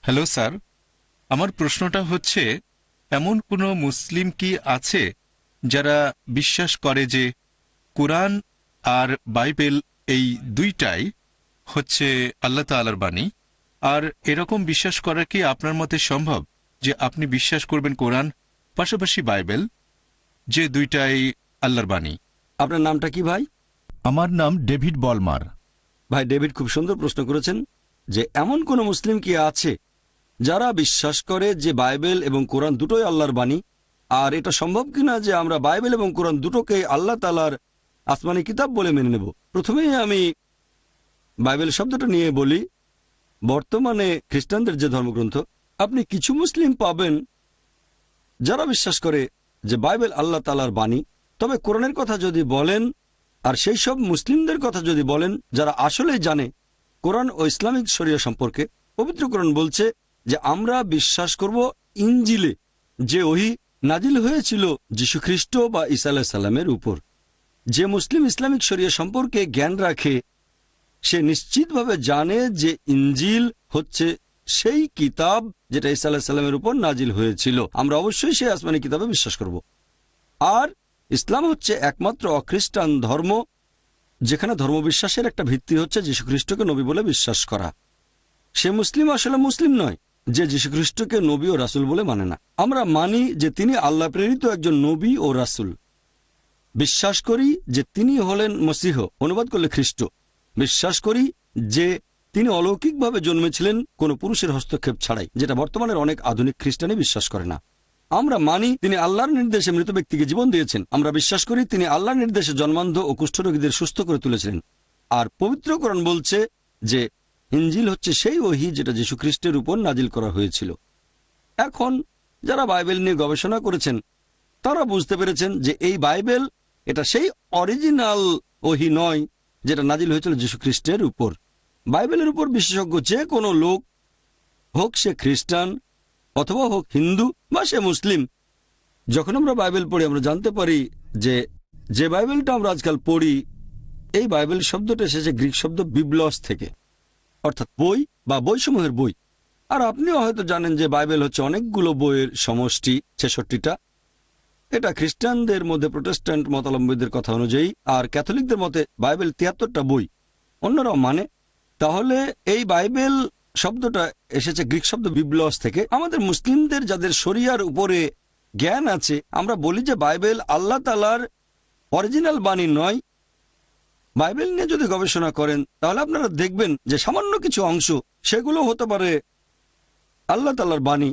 Hello sir, আমার প্রশ্নটা হচ্ছে, এমন কোনো মুসলিম কি আছে যারা বিশ্বাস করে যে কোরআন আর বাইবেল এই দুইটাই হচ্ছে আল্লাহ তাআলার বাণী? আর এরকম বিশ্বাস করা কি আপনার মতে সম্ভব যে আপনি বিশ্বাস করবেন কোরআন পাশাপাশি বাইবেল, যে দুইটাই আল্লাহর বাণী? আপনার নামটা কি ভাই? আমার নাম ডেভিড বলমার। ভাই ডেভিড, খুব সুন্দর প্রশ্ন করেছেন যে এমন কোন মুসলিম কি আছে যারা বিশ্বাস করে যে বাইবেল এবং কোরআন দুটোই আল্লাহর বাণী। আর এটা সম্ভব কিনা যে আমরা বাইবেল এবং কোরআন দুটোকে আল্লাহ তাআলার আসমানি কিতাব বলে মেনে নেব। প্রথমেই আমি বাইবেল শব্দটা নিয়ে বলি। বর্তমানে খ্রিস্টানদের যে ধর্মগ্রন্থ, আপনি কিছু মুসলিম পাবেন যারা বিশ্বাস করে যে বাইবেল আল্লাহ তাআলার বাণী। তবে কোরআনের কথা যদি বলেন, আর সেই সব মুসলিমদের কথা যদি বলেন যারা আসলেই জানে কোরআন ও ইসলামিক শরিয়া সম্পর্কে, পবিত্র কোরআন বলছে যে আমরা বিশ্বাস করব ইনজিলে, যে ওহী নাজিল হয়েছিল যীশু খ্রিস্ট বা ঈসা আলাইহিস সালামের উপর। যে মুসলিম ইসলামিক শরিয়া সম্পর্কে জ্ঞান রাখে সে নিশ্চিতভাবে জানে যে ইনজিল হচ্ছে সেই কিতাব যেটা ঈসা আলাইহিস সালামের উপর নাজিল হয়েছিল। আমরা অবশ্যই সেই আসমানি কিতাবে বিশ্বাস করব। আর ইসলাম হচ্ছে একমাত্র অখ্রিস্টান ধর্ম যেখানে ধর্মবিশ্বাসের একটা ভিত্তি হচ্ছে যীশুখ্রিস্টকে নবী বলে বিশ্বাস করা। সে মুসলিম আসলে মুসলিম নয় যে যীশুখ্রিস্টকে নবী ও রাসূল বলে মানে না। আমরা মানি যে তিনি আল্লাহ প্রেরিত একজন নবী ও রাসূল। বিশ্বাস করি যে তিনি হলেন মসীহ, অনুবাদ করলে খ্রিস্ট। বিশ্বাস করি যে তিনি অলৌকিকভাবে জন্মেছিলেন কোনো পুরুষের হস্তক্ষেপ ছাড়াই, যেটা বর্তমানের অনেক আধুনিক খ্রিস্টানই বিশ্বাস করে না। আমরা মানি তিনি আল্লাহর নির্দেশে মৃত ব্যক্তিকে জীবন দিয়েছেন। আমরা বিশ্বাস করি তিনি আল্লাহর নির্দেশে জন্মান্ধ ও কুষ্ঠরোগীদের সুস্থ করে তুলেছিলেন। আর পবিত্র কোরআন বলছে যে ইনজিল হচ্ছে সেই ওহী যেটা যীশু খ্রিস্টের উপর নাজিল করা হয়েছিল। এখন যারা বাইবেল নিয়ে গবেষণা করেছেন তারা বুঝতে পেরেছেন যে এই বাইবেল এটা সেই অরিজিনাল ওহী নয় যেটা নাজিল হয়েছিল যীশু খ্রিস্টের উপর। বাইবেলের উপর বিশেষজ্ঞ যে কোনো লোক, হোক সে খ্রিস্টান অথবা হোক হিন্দু বা সে মুসলিম, যখন আমরা বাইবেল পড়ি আমরা জানতে পারি যে যে বাইবেলটা আমরা আজকাল পড়ি, এই বাইবেল শব্দটা এসেছে গ্রিক শব্দ বিবলস থেকে, অর্থাৎ বই বা বইসমূহের বই। আর আপনিও হয়তো জানেন যে বাইবেল হচ্ছে অনেকগুলো বইয়ের সমষ্টি, 66টা। এটা খ্রিস্টানদের মধ্যে প্রোটেস্ট্যান্ট মতাবলম্বীদের কথা অনুযায়ী, আর ক্যাথলিকদের মতে বাইবেল 73টা বই অন্যরাও মানে। তাহলে এই বাইবেল শব্দটা এসেছে গ্রিক শব্দ বিবলস থেকে। আমাদের মুসলিমদের যাদের শরিয়ার উপরে জ্ঞান আছে, আমরা বলি যে বাইবেল আল্লাহ তাআলার অরিজিনাল বাণী নয়। বাইবেল নিয়ে যদি গবেষণা করেন তাহলে আপনারা দেখবেন যে সামান্য কিছু অংশ সেগুলো হতে পারে আল্লাহ তাআলার বাণী,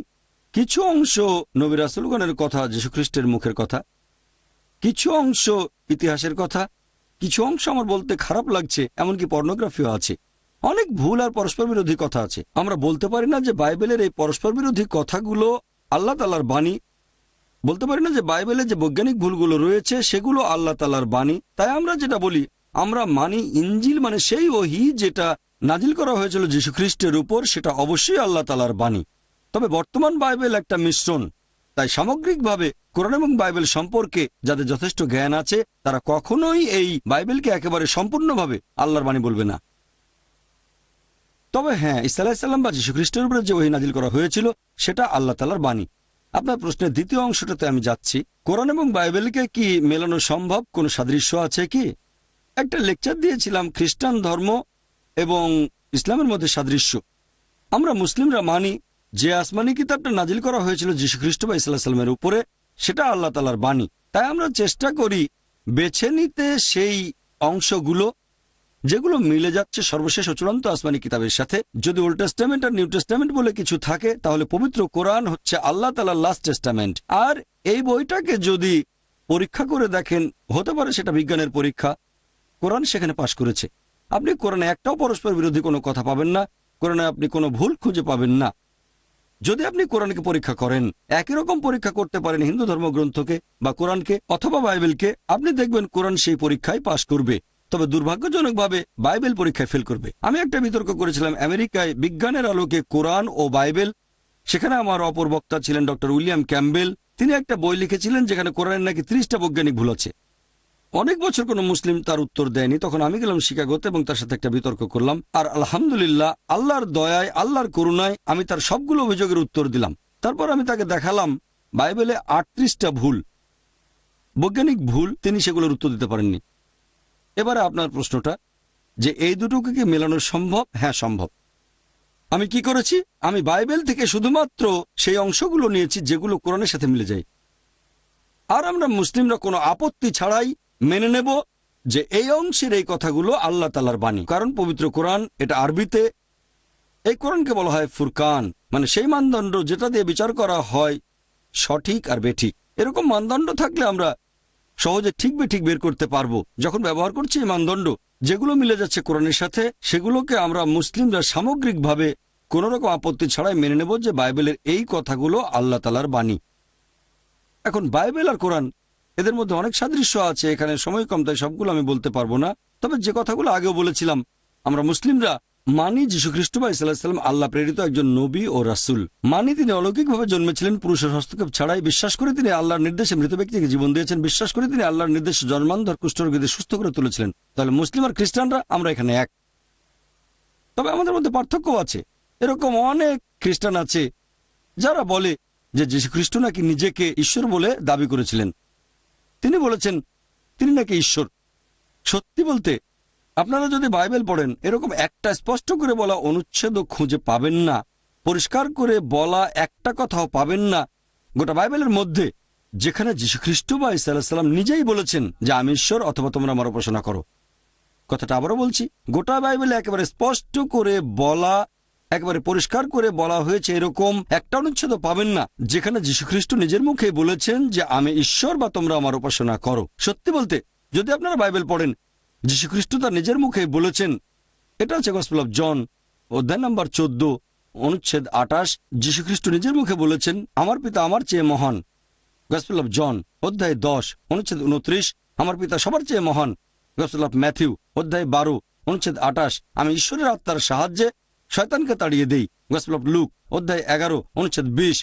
কিছু অংশ নবী রাসূলগণের কথা, যীশুখ্রিস্টের মুখের কথা, কিছু অংশ ইতিহাসের কথা, কিছু অংশ আমার বলতে খারাপ লাগছে এমনকি পর্নোগ্রাফিও আছে। অনেক ভুল আর পরস্পর বিরোধী কথা আছে। আমরা বলতে পারি না যে বাইবেলের এই পরস্পর বিরোধী কথাগুলো আল্লাহ তাআলার বাণী। বলতে পারি না যে বাইবেলে যে বৈজ্ঞানিক ভুলগুলো রয়েছে সেগুলো আল্লাহ তাআলার বাণী। তাই আমরা যেটা বলি, আমরা মানি ইনজিল মানে সেই ওহী যেটা নাজিল করা হয়েছিল যীশুখ্রিস্টের উপর, সেটা অবশ্যই আল্লাহ তাআলার বাণী। তবে বর্তমান বাইবেল একটা মিশ্রণ। তাই সামগ্রিকভাবে কোরআন এবং বাইবেল সম্পর্কে যাদের যথেষ্ট জ্ঞান আছে তারা কখনোই এই বাইবেলকে একেবারে সম্পূর্ণভাবে আল্লাহর বাণী বলবে না। তবে হ্যাঁ, ঈসা আলাইহিস সালাম বা যীশুখ্রিস্টের উপরে যে ওহী নাজিল করা হয়েছিল সেটা আল্লাহ তাআলার বাণী। আপনার প্রশ্নের দ্বিতীয় অংশটাতে আমি যাচ্ছি, কোরআন এবং বাইবেলকে কি মেলানো সম্ভব? কোনো সাদৃশ্য আছে কি? একটা লেকচার দিয়েছিলাম খ্রিস্টান ধর্ম এবং ইসলামের মধ্যে সাদৃশ্য। আমরা মুসলিমরা মানি যে আসমানি কিতাবটা নাজিল করা হয়েছিল যীশুখ্রিস্ট বা ঈসা আলাইহিস সালামের উপরে, সেটা আল্লাহ তাআলার বাণী। তাই আমরা চেষ্টা করি বেছে নিতে সেই অংশগুলো যেগুলো মিলে যাচ্ছে সর্বশেষ ও চূড়ান্ত আসমানি কিতাবের সাথে। যদি ওল্ড টেস্টামেন্ট আর নিউ টেস্টামেন্ট বলে কিছু থাকে তাহলে পবিত্র কোরআন হচ্ছে আল্লাহ তাআলার লাস্ট টেস্টামেন্ট। আর এই বইটাকে যদি পরীক্ষা করে দেখেন, হতে পারে সেটা বিজ্ঞানের পরীক্ষা, কোরআন সেখানে পাশ করেছে। আপনি কোরআনে একটাও পরস্পর বিরোধী কোনো কথা পাবেন না, কোরআনে আপনি কোনো ভুল খুঁজে পাবেন না। যদি আপনি কোরআনকে পরীক্ষা করেন, একই রকম পরীক্ষা করতে পারেন হিন্দু ধর্মগ্রন্থকে বা কোরআনকে অথবা বাইবেলকে, আপনি দেখবেন কোরআন সেই পরীক্ষায় পাশ করবে। তবে দুর্ভাগ্যজনকভাবে বাইবেল পরীক্ষায় ফেল করবে। আমি একটা বিতর্ক করেছিলাম আমেরিকায় বিজ্ঞানের আলোকে কোরআন ও বাইবেল। সেখানে আমার অপর বক্তা ছিলেন ডক্টর উইলিয়াম ক্যাম্বেল। তিনি একটা বই লিখেছিলেন যেখানে কোরআনের নাকি 30টা বৈজ্ঞানিক ভুল আছে। অনেক বছর কোনো মুসলিম তার উত্তর দেয়নি। তখন আমি গেলাম শিকাগোতে এবং তার সাথে একটা বিতর্ক করলাম, আর আলহামদুলিল্লাহ আল্লাহর দয়ায় আল্লাহর করুণায় আমি তার সবগুলো অভিযোগের উত্তর দিলাম। তারপর আমি তাকে দেখালাম বাইবেলে 38টা ভুল, বৈজ্ঞানিক ভুল, তিনি সেগুলোর উত্তর দিতে পারেননি। এবারে আপনার প্রশ্নটা যে এই দুটোকে কি মেলানো সম্ভব? হ্যাঁ, সম্ভব। আমি কি করেছি? আমি বাইবেল থেকে শুধুমাত্র সেই অংশগুলো নিয়েছি যেগুলো কোরআনের সাথে মিলে যায়, আর আমরা মুসলিমরা কোনো আপত্তি ছাড়াই মেনে নেব যে এই অংশের এই কথাগুলো আল্লাহ তাআলার বাণী। কারণ পবিত্র কোরআন, এটা আরবিতে, এই কোরআনকে বলা হয় ফুরকান, মানে সেই মানদণ্ড যেটা দিয়ে বিচার করা হয় সঠিক আর বেঠিক। এরকম মানদণ্ড থাকলে আমরা সহজে ঠিক বেঠিক বের করতে পারবো। যখন ব্যবহার করছি এই মানদণ্ড, যেগুলো মিলে যাচ্ছে কোরআনের সাথে, সেগুলোকে আমরা মুসলিমরা সামগ্রিকভাবে কোনো রকম আপত্তি ছাড়াই মেনে নেব যে বাইবেলের এই কথাগুলো আল্লাহ তাআলার বাণী। এখন বাইবেল আর কোরআন, এদের মধ্যে অনেক সাদৃশ্য আছে। এখানে সময় কম, তাই সবগুলো আমি বলতে পারবো না। তবে যে কথাগুলো আগেও বলেছিলাম, আমরা মুসলিমরা মানি যীশু খ্রিস্ট বা ইসা আলাইহিস সালাম আল্লাহ প্রেরিত একজন নবী ও রাসূল। মানি তিনি অলৌকিকভাবে জন্মেছিলেন, পুরুষের হস্তক্ষেপ ছাড়াই। বিশ্বাস করে তিনি আল্লাহর নির্দেশে মৃত ব্যক্তিকে জীবন দিয়েছেন। বিশ্বাস করে তিনি আল্লাহর নির্দেশে জন্মান্ধ কুষ্ঠরোগীদের সুস্থ করে তুলেছিলেন। তাহলে মুসলিম আর খ্রিস্টানরা আমরা এখানে এক। তবে আমাদের মধ্যে পার্থক্য আছে। এরকম অনেক খ্রিস্টান আছে যারা বলে যে যীশু খ্রিস্ট নাকি নিজেকে ঈশ্বর বলে দাবি করেছিলেন। তিনি বলেছেন তিনি নাকি ঈশ্বর। সত্যি বলতে, আপনারা যদি বাইবেল পড়েন, এরকম একটা স্পষ্ট করে বলা অনুচ্ছেদও খুঁজে পাবেন না, পরিষ্কার করে বলা একটা কথাও পাবেন না গোটা বাইবেলের মধ্যে যেখানে যীশু খ্রিস্ট বা ঈসা আলাইহিস সালাম নিজেই বলেছেন যে আমি ঈশ্বর অথবা তোমরা আমার উপাসনা করো। কথাটা আবারও বলছি, গোটা বাইবেলে একেবারে স্পষ্ট করে বলা, একেবারে পরিষ্কার করে বলা হয়েছে এরকম একটা অনুচ্ছেদ পাবেন না যেখানে যীশুখ্রিস্ট নিজের মুখে বলেছেন যে আমি ঈশ্বর বা তোমরা আমার উপাসনা করো। সত্যি বলতে, যদি আপনারা বাইবেল পড়েন, যীশুখ্রিস্ট তার নিজের মুখে বলেছেন। এটা হচ্ছে গসপেল অফ জন, অধ্যায় নম্বর 14, অনুচ্ছেদ 28। যীশুখ্রিস্ট নিজের মুখে বলেছেন আমার পিতা আমার চেয়ে মহান। গসপেল অফ জন, অধ্যায় 10, অনুচ্ছেদ 29, আমার পিতা সবার চেয়ে মহান। গসপেল অফ ম্যাথিউ, অধ্যায় 12, অনুচ্ছেদ 28, আমি ঈশ্বরের আত্মার সাহায্যে শয়তানকে তাড়িয়ে দেই। গসপেল অফ লুক, অধ্যায় 11, অনুচ্ছেদ 20,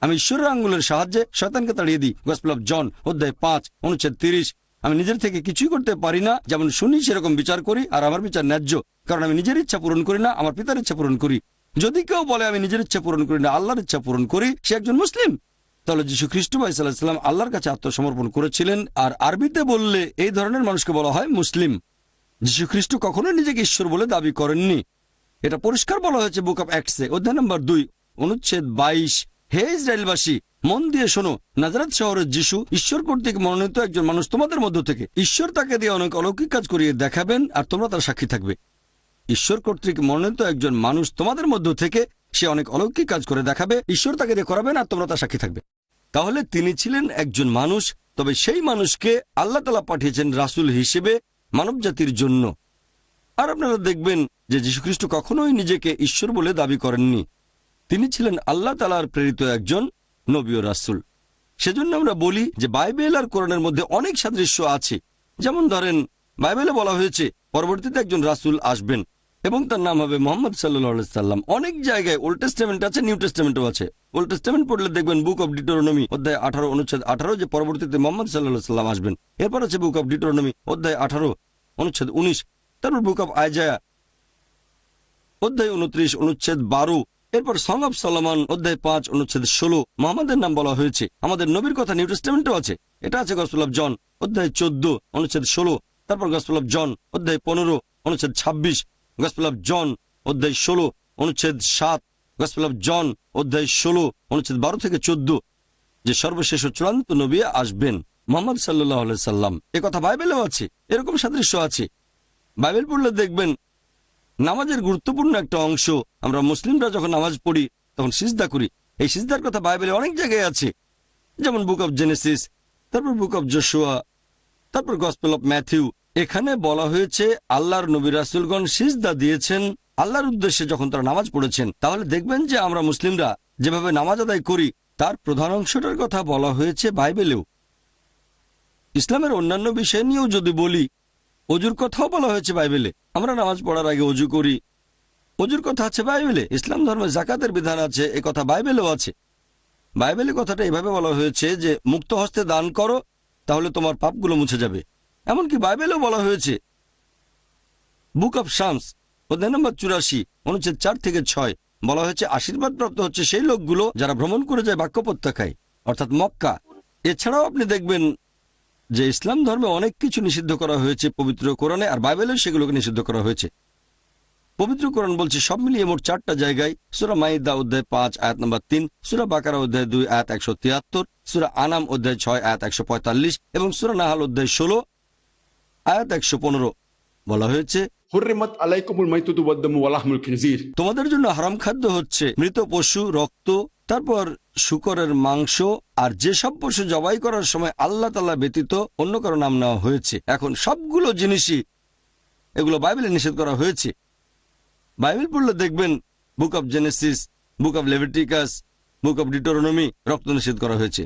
আমি ঈশ্বরের আঙ্গুলের সাহায্যে শয়তানকে তাড়িয়ে দিই। গসপেল অফ জন, অধ্যায় 5, অনুচ্ছেদ 30, আমি নিজের থেকে কিছুই করতে পারি না, যেমন শুনি সেরকম বিচার করি, আর আমার বিচার ন্যায্য, কারণ আমি নিজের ইচ্ছা পূরণ করি না, আমার পিতার ইচ্ছা পূরণ করি। যদি কেউ বলে আমি নিজের ইচ্ছা পূরণ করি না, আল্লাহর ইচ্ছা পূরণ করি, সে একজন মুসলিম। তাহলে যীশু খ্রিস্ট বা ঈসা আলাইহিস সালাম আল্লাহর কাছে আত্মসমর্পণ করেছিলেন, আর আরবিতে বললে এই ধরনের মানুষকে বলা হয় মুসলিম। যীশু খ্রিস্ট কখনোই নিজেকে ঈশ্বর বলে দাবি করেননি। এটা পরিষ্কার বলা হয়েছে বুক অব অ্যাক্টসে, অধ্যায় নম্বর 2, অনুচ্ছেদ 22, হে ইসরায়েলবাসী, মন দিয়ে শোনো, নাজারেত শহরের যিশু ঈশ্বর কর্তৃক মনোনীত একজন মানুষ তোমাদের মধ্য থেকে। ঈশ্বর তাকে দিয়ে অনেক অলৌকিক কাজ করিয়ে দেখাবেন, আর তোমরা তার সাক্ষী থাকবে। ঈশ্বর কর্তৃক মনোনীত একজন মানুষ তোমাদের মধ্য থেকে, সে অনেক অলৌকিক কাজ করে দেখাবে, ঈশ্বর তাকে দিয়ে করাবেন, আর তোমরা তার সাক্ষী থাকবে। তাহলে তিনি ছিলেন একজন মানুষ, তবে সেই মানুষকে আল্লাহ তাআলা পাঠিয়েছেন রাসূল হিসেবে মানব জাতির জন্য। আর আপনারা দেখবেন যে যীশুখ্রিস্ট কখনোই নিজেকে ঈশ্বর বলে দাবি করেননি। তিনি ছিলেন আল্লাহ তাআলার প্রেরিত একজন নবী ও রাসূল। সেজন্য আমরা বলি যে বাইবেল আর কোরআনের মধ্যে অনেক সাদৃশ্য আছে। যেমন ধরেন, বাইবেলে বলা হয়েছে পরবর্তীতে একজন রাসূল আসবেন এবং তার নাম হবে মুহাম্মদ সাল্লাল্লাহু আলাইহি সাল্লাম। অনেক জায়গায় ওল্ড টেস্টামেন্ট আছে, নিউ টেস্টামেন্টও আছে। ওল্ড টেস্টামেন্ট পড়লে দেখবেন বুক অব ডিউটেরোনমি, অধ্যায় 18, অনুচ্ছেদ 18, যে পরবর্তীতে মুহাম্মদ সাল্লাল্লাহু আলাইহি সাল্লাম আসবেন। এরপর আছে বুক অব ডিউটেরোনমি, অধ্যায় 18, অনুচ্ছেদ 19। তারপর বুক অব আইজায়া, অধ্যায় 29, অনুচ্ছেদ 12। এরপর সং অব সলোমন, অধ্যায় 5, অনুচ্ছেদ 16। মুহাম্মদের নাম বলা হয়েছে। আমাদের নবীর কথা নিউ টেস্টামেন্টও আছে। এটা আছে গসপেল অফ জন, অধ্যায় 14, অনুচ্ছেদ 16। তারপর গসপেল অফ জন, অধ্যায় 15, অনুচ্ছেদ 26। গসপেল অফ জন, অধ্যায় 16, অনুচ্ছেদ 7। গসপেল অফ জন, অধ্যায় 16, অনুচ্ছেদ 12 থেকে 14, যে সর্বশেষ ও চূড়ান্ত নবী আসবেন, মুহাম্মদ সাল্লাল্লাহু আলাইহি সাল্লাম। এ কথা বাইবেলেও আছে। এরকম সাদৃশ্য আছে। বাইবেল পড়লে দেখবেন নামাজের গুরুত্বপূর্ণ একটা অংশ, আমরা মুসলিমরা যখন নামাজ পড়ি তখন সিজদা করি। এই সিজদার কথা বাইবেলে অনেক জায়গায় আছে, যেমন বুক অব জেনেসিস, তারপর বুক অব জোশুয়া, তারপর গসপেল অফ ম্যাথিউ। এখানে বলা হয়েছে আল্লাহর নবী রাসূলগণ সিজদা দিয়েছেন আল্লাহর উদ্দেশ্যে যখন তারা নামাজ পড়েছেন। তাহলে দেখবেন যে আমরা মুসলিমরা যেভাবে নামাজ আদায় করি তার প্রধান অংশটার কথা বলা হয়েছে বাইবেলেও। ইসলামের অন্যান্য বিষয় নিয়েও যদি বলি, অজুর কথাও বলা হয়েছে বাইবেলে। আমরা নামাজ পড়ার আগে অজু করি, অজুর কথা আছে বাইবেলে। ইসলাম ধর্মে যাকাতের বিধান আছে, এ কথা বাইবেলেও আছে। বাইবেলে কথাটা এভাবে বলা হয়েছে যে মুক্ত হস্তে দান করো, তাহলে তোমার পাপগুলো মুছে যাবে। এমনকি বাইবেলেও বলা হয়েছে, বুক অব শামস অধ্যায় নম্বর 84 অনুচ্ছেদ 4 থেকে 6 বলা হয়েছে আশীর্বাদ প্রাপ্ত হচ্ছে সেই লোকগুলো যারা ভ্রমণ করে যায় বাক্য উপত্যকায়, অর্থাৎ মক্কা। এছাড়াও আপনি দেখবেন যে ইসলাম ধর্মে অনেক কিছু নিষিদ্ধ করা হয়েছে পবিত্র কোরআনে, আর বাইবেলেও সেগুলোকে নিষিদ্ধ করা হয়েছে। পবিত্র কোরআন বলছে সব মিলিয়ে মোট 4টা জায়গায়, সূরা মাইদা অধ্যায় 5 আয়াত নম্বর 3, সূরা বাকারা অধ্যায় 2 আয়াত 173, সূরা আনাম অধ্যায় 6 আয়াত 145 এবং সূরা নাহাল অধ্যায় 16 আয়াত 115 বলা হয়েছে, হুররিমাত আলাইকুমুল মাইতাতু ওয়াদ-দামু ওয়া লাহমুল খিনজির। তোমাদের জন্য হারাম খাদ্য হচ্ছে মৃত পশু, রক্ত, তারপর শূকরের মাংস, আর যেসব পশু জবাই করার সময় আল্লাহ তাআলা ব্যতীত অন্য কারো নাম নেওয়া হয়েছে। এখন সবগুলো জিনিসই এগুলো বাইবেলে নিষেধ করা হয়েছে। বাইবেল পড়লে দেখবেন book of Genesis, book of Leviticus, book of Deuteronomy রক্ত নিষেধ করা হয়েছে।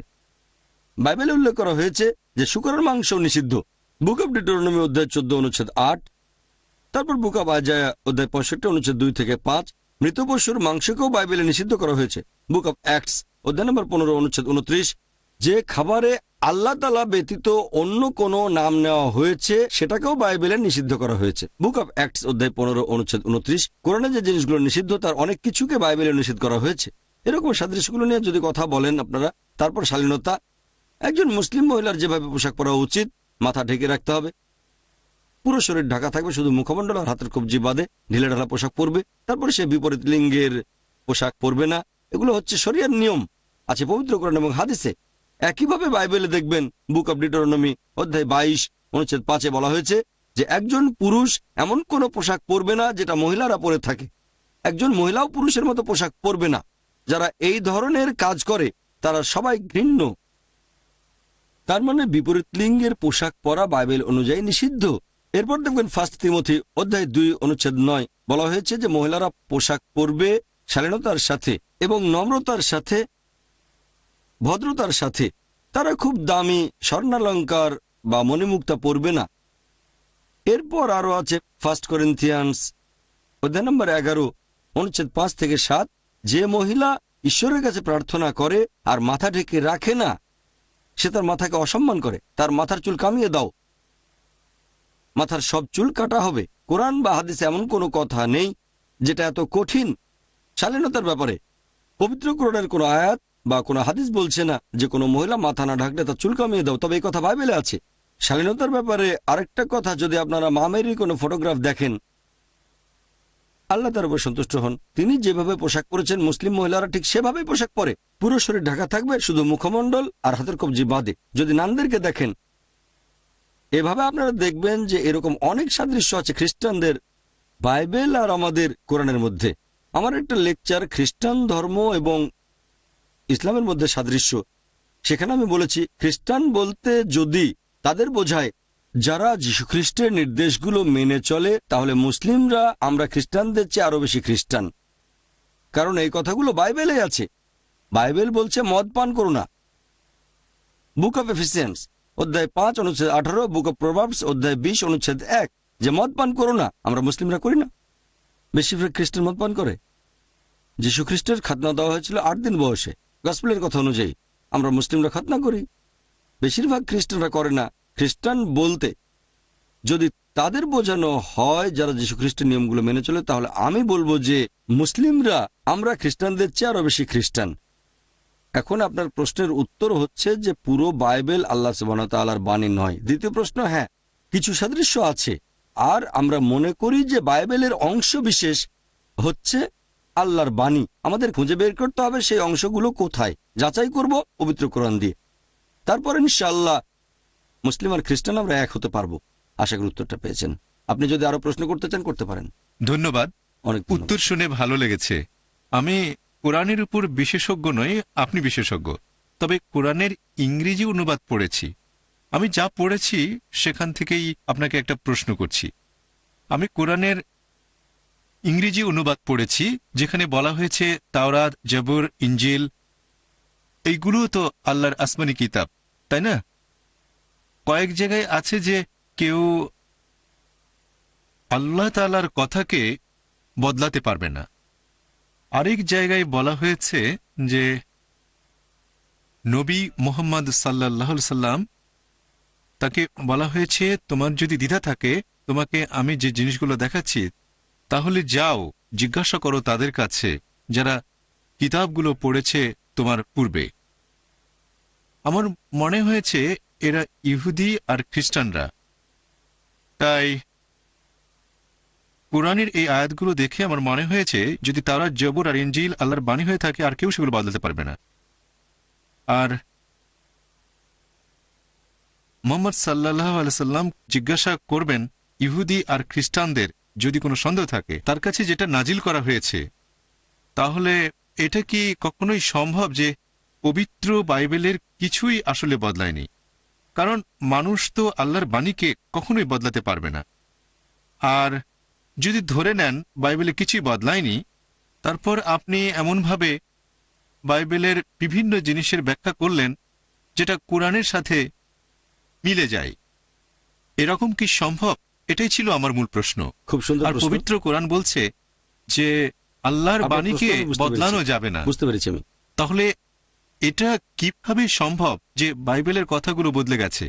বাইবেলে উল্লেখ করা হয়েছে যে শূকরের মাংস নিষিদ্ধ, বুক অব ডিউটেরোনমি অধ্যায় 14 অনুচ্ছেদ 8। তারপর বুক অব আইজায়া অধ্যায় 65 অনুচ্ছেদ 2 থেকে 5। মৃত পশুর মাংসকেও বাইবেলে নিষিদ্ধ করা হয়েছে, বুক অব অ্যাক্টস অধ্যায় নম্বর 15 অনুচ্ছেদ 29। যে খাবারে আল্লাহ তাআলা ব্যতীত অন্য কোনো নাম নেওয়া হয়েছে সেটাকেও বাইবেলে নিষিদ্ধ করা হয়েছে, বুক অব অ্যাক্টস অধ্যায় 15 অনুচ্ছেদ 29। কোরআনে যে জিনিসগুলো নিষিদ্ধ তার অনেক কিছুকে বাইবেলে নিষিদ্ধ করা হয়েছে। এরকম সাদৃশ্যগুলো নিয়ে যদি কথা বলেন আপনারা, তারপর শালীনতা, একজন মুসলিম মহিলার যেভাবে পোশাক পরা উচিত, মাথা ঢেকে রাখতে হবে, পুরো শরীর ঢাকা থাকবে, শুধু মুখমণ্ডল আর হাতের কবজি বাদে ঢিলেঢালা পোশাক পরবে, তারপরে সে বিপরীত লিঙ্গের পোশাক পরবে না। এগুলো হচ্ছে শরিয়ার নিয়ম, আছে পবিত্র কোরআন এবং হাদিসে। একইভাবে বাইবেলে দেখবেন বুক অব ডিউটেরোনমি অধ্যায় 22 অনুচ্ছেদ 5 বলা হয়েছে যে একজন পুরুষ এমন কোনো পোশাক পরবে না যেটা মহিলারা পরে থাকে, একজন মহিলাও পুরুষের মতো পোশাক পরবে না। যারা এই ধরনের কাজ করে তারা সবাই ঘৃণ্য। তার মানে বিপরীত লিঙ্গের পোশাক পরা বাইবেল অনুযায়ী নিষিদ্ধ। এরপর দেখবেন ফার্স্ট তিমোথী অধ্যায় 2 অনুচ্ছেদ 9 বলা হয়েছে যে মহিলারা পোশাক পরবে শালীনতার সাথে এবং নম্রতার সাথে, ভদ্রতার সাথে। তারা খুব দামি স্বর্ণালঙ্কার বা মণিমুক্তা পরবে না। এরপর আরো আছে ফার্স্ট করিন্থিয়ান্স অধ্যায় নম্বর 11 অনুচ্ছেদ 5 থেকে 7। যে মহিলা ঈশ্বরের কাছে প্রার্থনা করে আর মাথা ঢেকে রাখে না, সে তার মাথাকে অসম্মান করে। তার মাথার চুল কামিয়ে দাও, মাথার সব চুল কাটা হবে। কোরআন বা হাদিসে এমন কোনো কথা নেই যেটা এত কঠিন শালীনতার ব্যাপারে। পবিত্র কোরআনের কোনো আয়াত বা কোনো হাদিস বলছে না যে কোনো মহিলা মাথা না ঢাকলে তার চুল কামিয়ে দাও, তবে এই কথা বাইবেলে আছে। শালীনতার ব্যাপারে আরেকটা কথা, যদি আপনারা মামেরই কোনো ফটোগ্রাফ দেখেন, আল্লাহ তার উপর সন্তুষ্ট হন। তিনি যেভাবে পোশাক পরেছেন মুসলিম মহিলারা ঠিক সেভাবেই পোশাক পরে, পুরো শরীর ঢাকা থাকবে, শুধু মুখমণ্ডল আর হাতের কবজি বাদে। যদি নানদেরকে দেখেন এভাবে আপনারা দেখবেন যে এরকম অনেক সাদৃশ্য আছে খ্রিস্টানদের বাইবেল আর আমাদের কোরআনের মধ্যে। আমার একটা লেকচার খ্রিস্টান ধর্ম এবং ইসলামের মধ্যে সাদৃশ্য, সেখানে আমি বলেছি খ্রিস্টান বলতে যদি তাদের বোঝায় যারা যীশুখ্রিস্টের নির্দেশগুলো মেনে চলে, তাহলে মুসলিমরা আমরা খ্রিস্টানদের চেয়ে আরো বেশি খ্রিস্টান, কারণ এই কথাগুলো বাইবেলে আছে। বাইবেল বলছে মদ পান করো না, বুক অফ এফিসিয়েন্স অধ্যায় 5 অনুচ্ছেদ 18, বুক অফ প্রভার্বস অধ্যায় 20 অনুচ্ছেদ 1, যে মদ পান করো না। আমরা মুসলিমরা করি না, বেশিরভাগ খ্রিস্টান মদ পান করে। যীশু খ্রিস্টের খাতনা দেওয়া হয়েছিল 8 দিন বয়সে, গসপেলের কথা অনুযায়ী। আমরা মুসলিমরা খাতনা করি, বেশিরভাগ খ্রিস্টানরা করে না। খ্রিস্টান বলতে যদি তাদের বোঝানো হয় যারা যীশু খ্রিস্টের নিয়মগুলো মেনে চলে, তাহলে আমি বলবো যে মুসলিমরা আমরা খ্রিস্টানদের চেয়ে আরো বেশি খ্রিস্টান। এখন আপনার প্রশ্নের উত্তর হচ্ছে যে পুরো বাইবেল আল্লাহ সুবহানাহু ওয়া তাআলার বাণী নয়। দ্বিতীয় প্রশ্ন, হ্যাঁ কিছু সাদৃশ্য আছে, আর আমরা মনে করি যে বাইবেলের অংশ বিশেষ হচ্ছে আল্লাহর বাণী। আমাদের খুঁজে বের করতে হবে সেই অংশগুলো কোথায়, যাচাই করব পবিত্র কোরআন দিয়ে। তারপর ইনশাআল্লাহ মুসলিম আর খ্রিস্টান আমরা এক হতে পারবো। আশা করি উত্তরটা পেয়েছেন। আপনি যদি আরো প্রশ্ন করতে চান করতে পারেন। ধন্যবাদ। অনেক উত্তর শুনে ভালো লেগেছে। আমি কোরআনের উপর বিশেষজ্ঞ নই, আপনি বিশেষজ্ঞ। তবে কোরআনের ইংরেজি অনুবাদ পড়েছি। আমি যা পড়েছি সেখান থেকেই আপনাকে একটা প্রশ্ন করছি। আমি কোরআনের ইংরেজি অনুবাদ পড়েছি, যেখানে বলা হয়েছে তাওরাত, জবুর, ইনজিল এইগুলো তো আল্লাহর আসমানি কিতাব, তাই না? কয়েক জায়গায় আছে যে কেউ আল্লাহ তাআলার কথাকে বদলাতে পারবে না। আরেক জায়গায় বলা হয়েছে যে নবী মুহাম্মদ সাল্লাল্লাহু আলাইহি সাল্লাম তাকে বলা হয়েছে তোমার যদি দ্বিধা থাকে, তোমাকে আমি যে জিনিসগুলো দেখাচ্ছি তাহলে যাও জিজ্ঞাসা করো তাদের কাছে যারা কিতাবগুলো পড়েছে তোমার পূর্বে। আমার মনে হয়েছে এরা ইহুদি আর খ্রিস্টানরা। তাই কুরআনের এই আয়াতগুলো দেখে আমার মনে হয়েছে যদি তারা জবর আর ইনজিল আল্লাহর বাণী হয়ে থাকে আর কেউ সেগুলো বদলাতে পারবে না। আর মুহাম্মদ সাল্লাল্লাহু আলাইহি সাল্লাম জিজ্ঞাসা করবেন ইহুদি আর খ্রিস্টানদের যদি কোনো সন্দেহ থাকে তার কাছে যেটা নাজিল করা হয়েছে, তাহলে এটা কি কখনোই সম্ভব যে পবিত্র বাইবেলের কিছুই আসলে বদলায়নি? কারণ মানুষ তো আল্লাহর বাণীকে কখনোই বদলাতে পারবে না। আর যদি ধরে নেন বাইবেলে কিছুই বদলায়নি, তারপর আপনি এমনভাবে বাইবেলের বিভিন্ন জিনিসের ব্যাখ্যা করলেন যেটা কোরআনের সাথে মিলে যায়, এরকম কি সম্ভব? এটাই ছিল আমার মূল প্রশ্ন। খুব সুন্দর আর প্রশ্ন। পবিত্র কোরআন বলছে যে আল্লাহর আপনার বাণীকে প্রশ্ন আমি বুঝতে বদলানো পেরেছি। যাবে না। বুঝতে পেরেছি আমি। তাহলে এটা কিভাবে সম্ভব যে বাইবেলের কথাগুলো বদলে গেছে?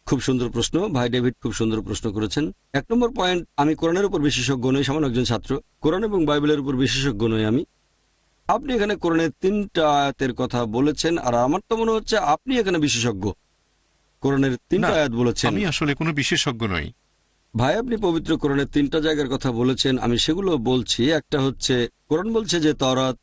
খুব সুন্দর প্রশ্ন ভাই ডেভিড, খুব সুন্দর প্রশ্ন করেছেন। 1 নম্বর পয়েন্ট, আমি কোরআনের উপর বিশেষজ্ঞ নই, সামান্য একজন ছাত্র। কোরআন এবং বাইবেলের উপর বিশেষজ্ঞ নই আমি। আপনি এখানে কোরআনের 3টা আয়াতের কথা বলেছেন, আর আমার তো মনে হচ্ছে আপনি এখানে বিশেষজ্ঞ। কোরআনের 3টা না, আয়াত বলেছেন। আমি আসলে কোনো বিশেষজ্ঞ নই। ভাই আপনি পবিত্র কোরআনের 3টা জায়গার কথা বলেছেন, আমি সেগুলো বলছি। একটা হচ্ছে কোরআন বলছে যে তওরাত,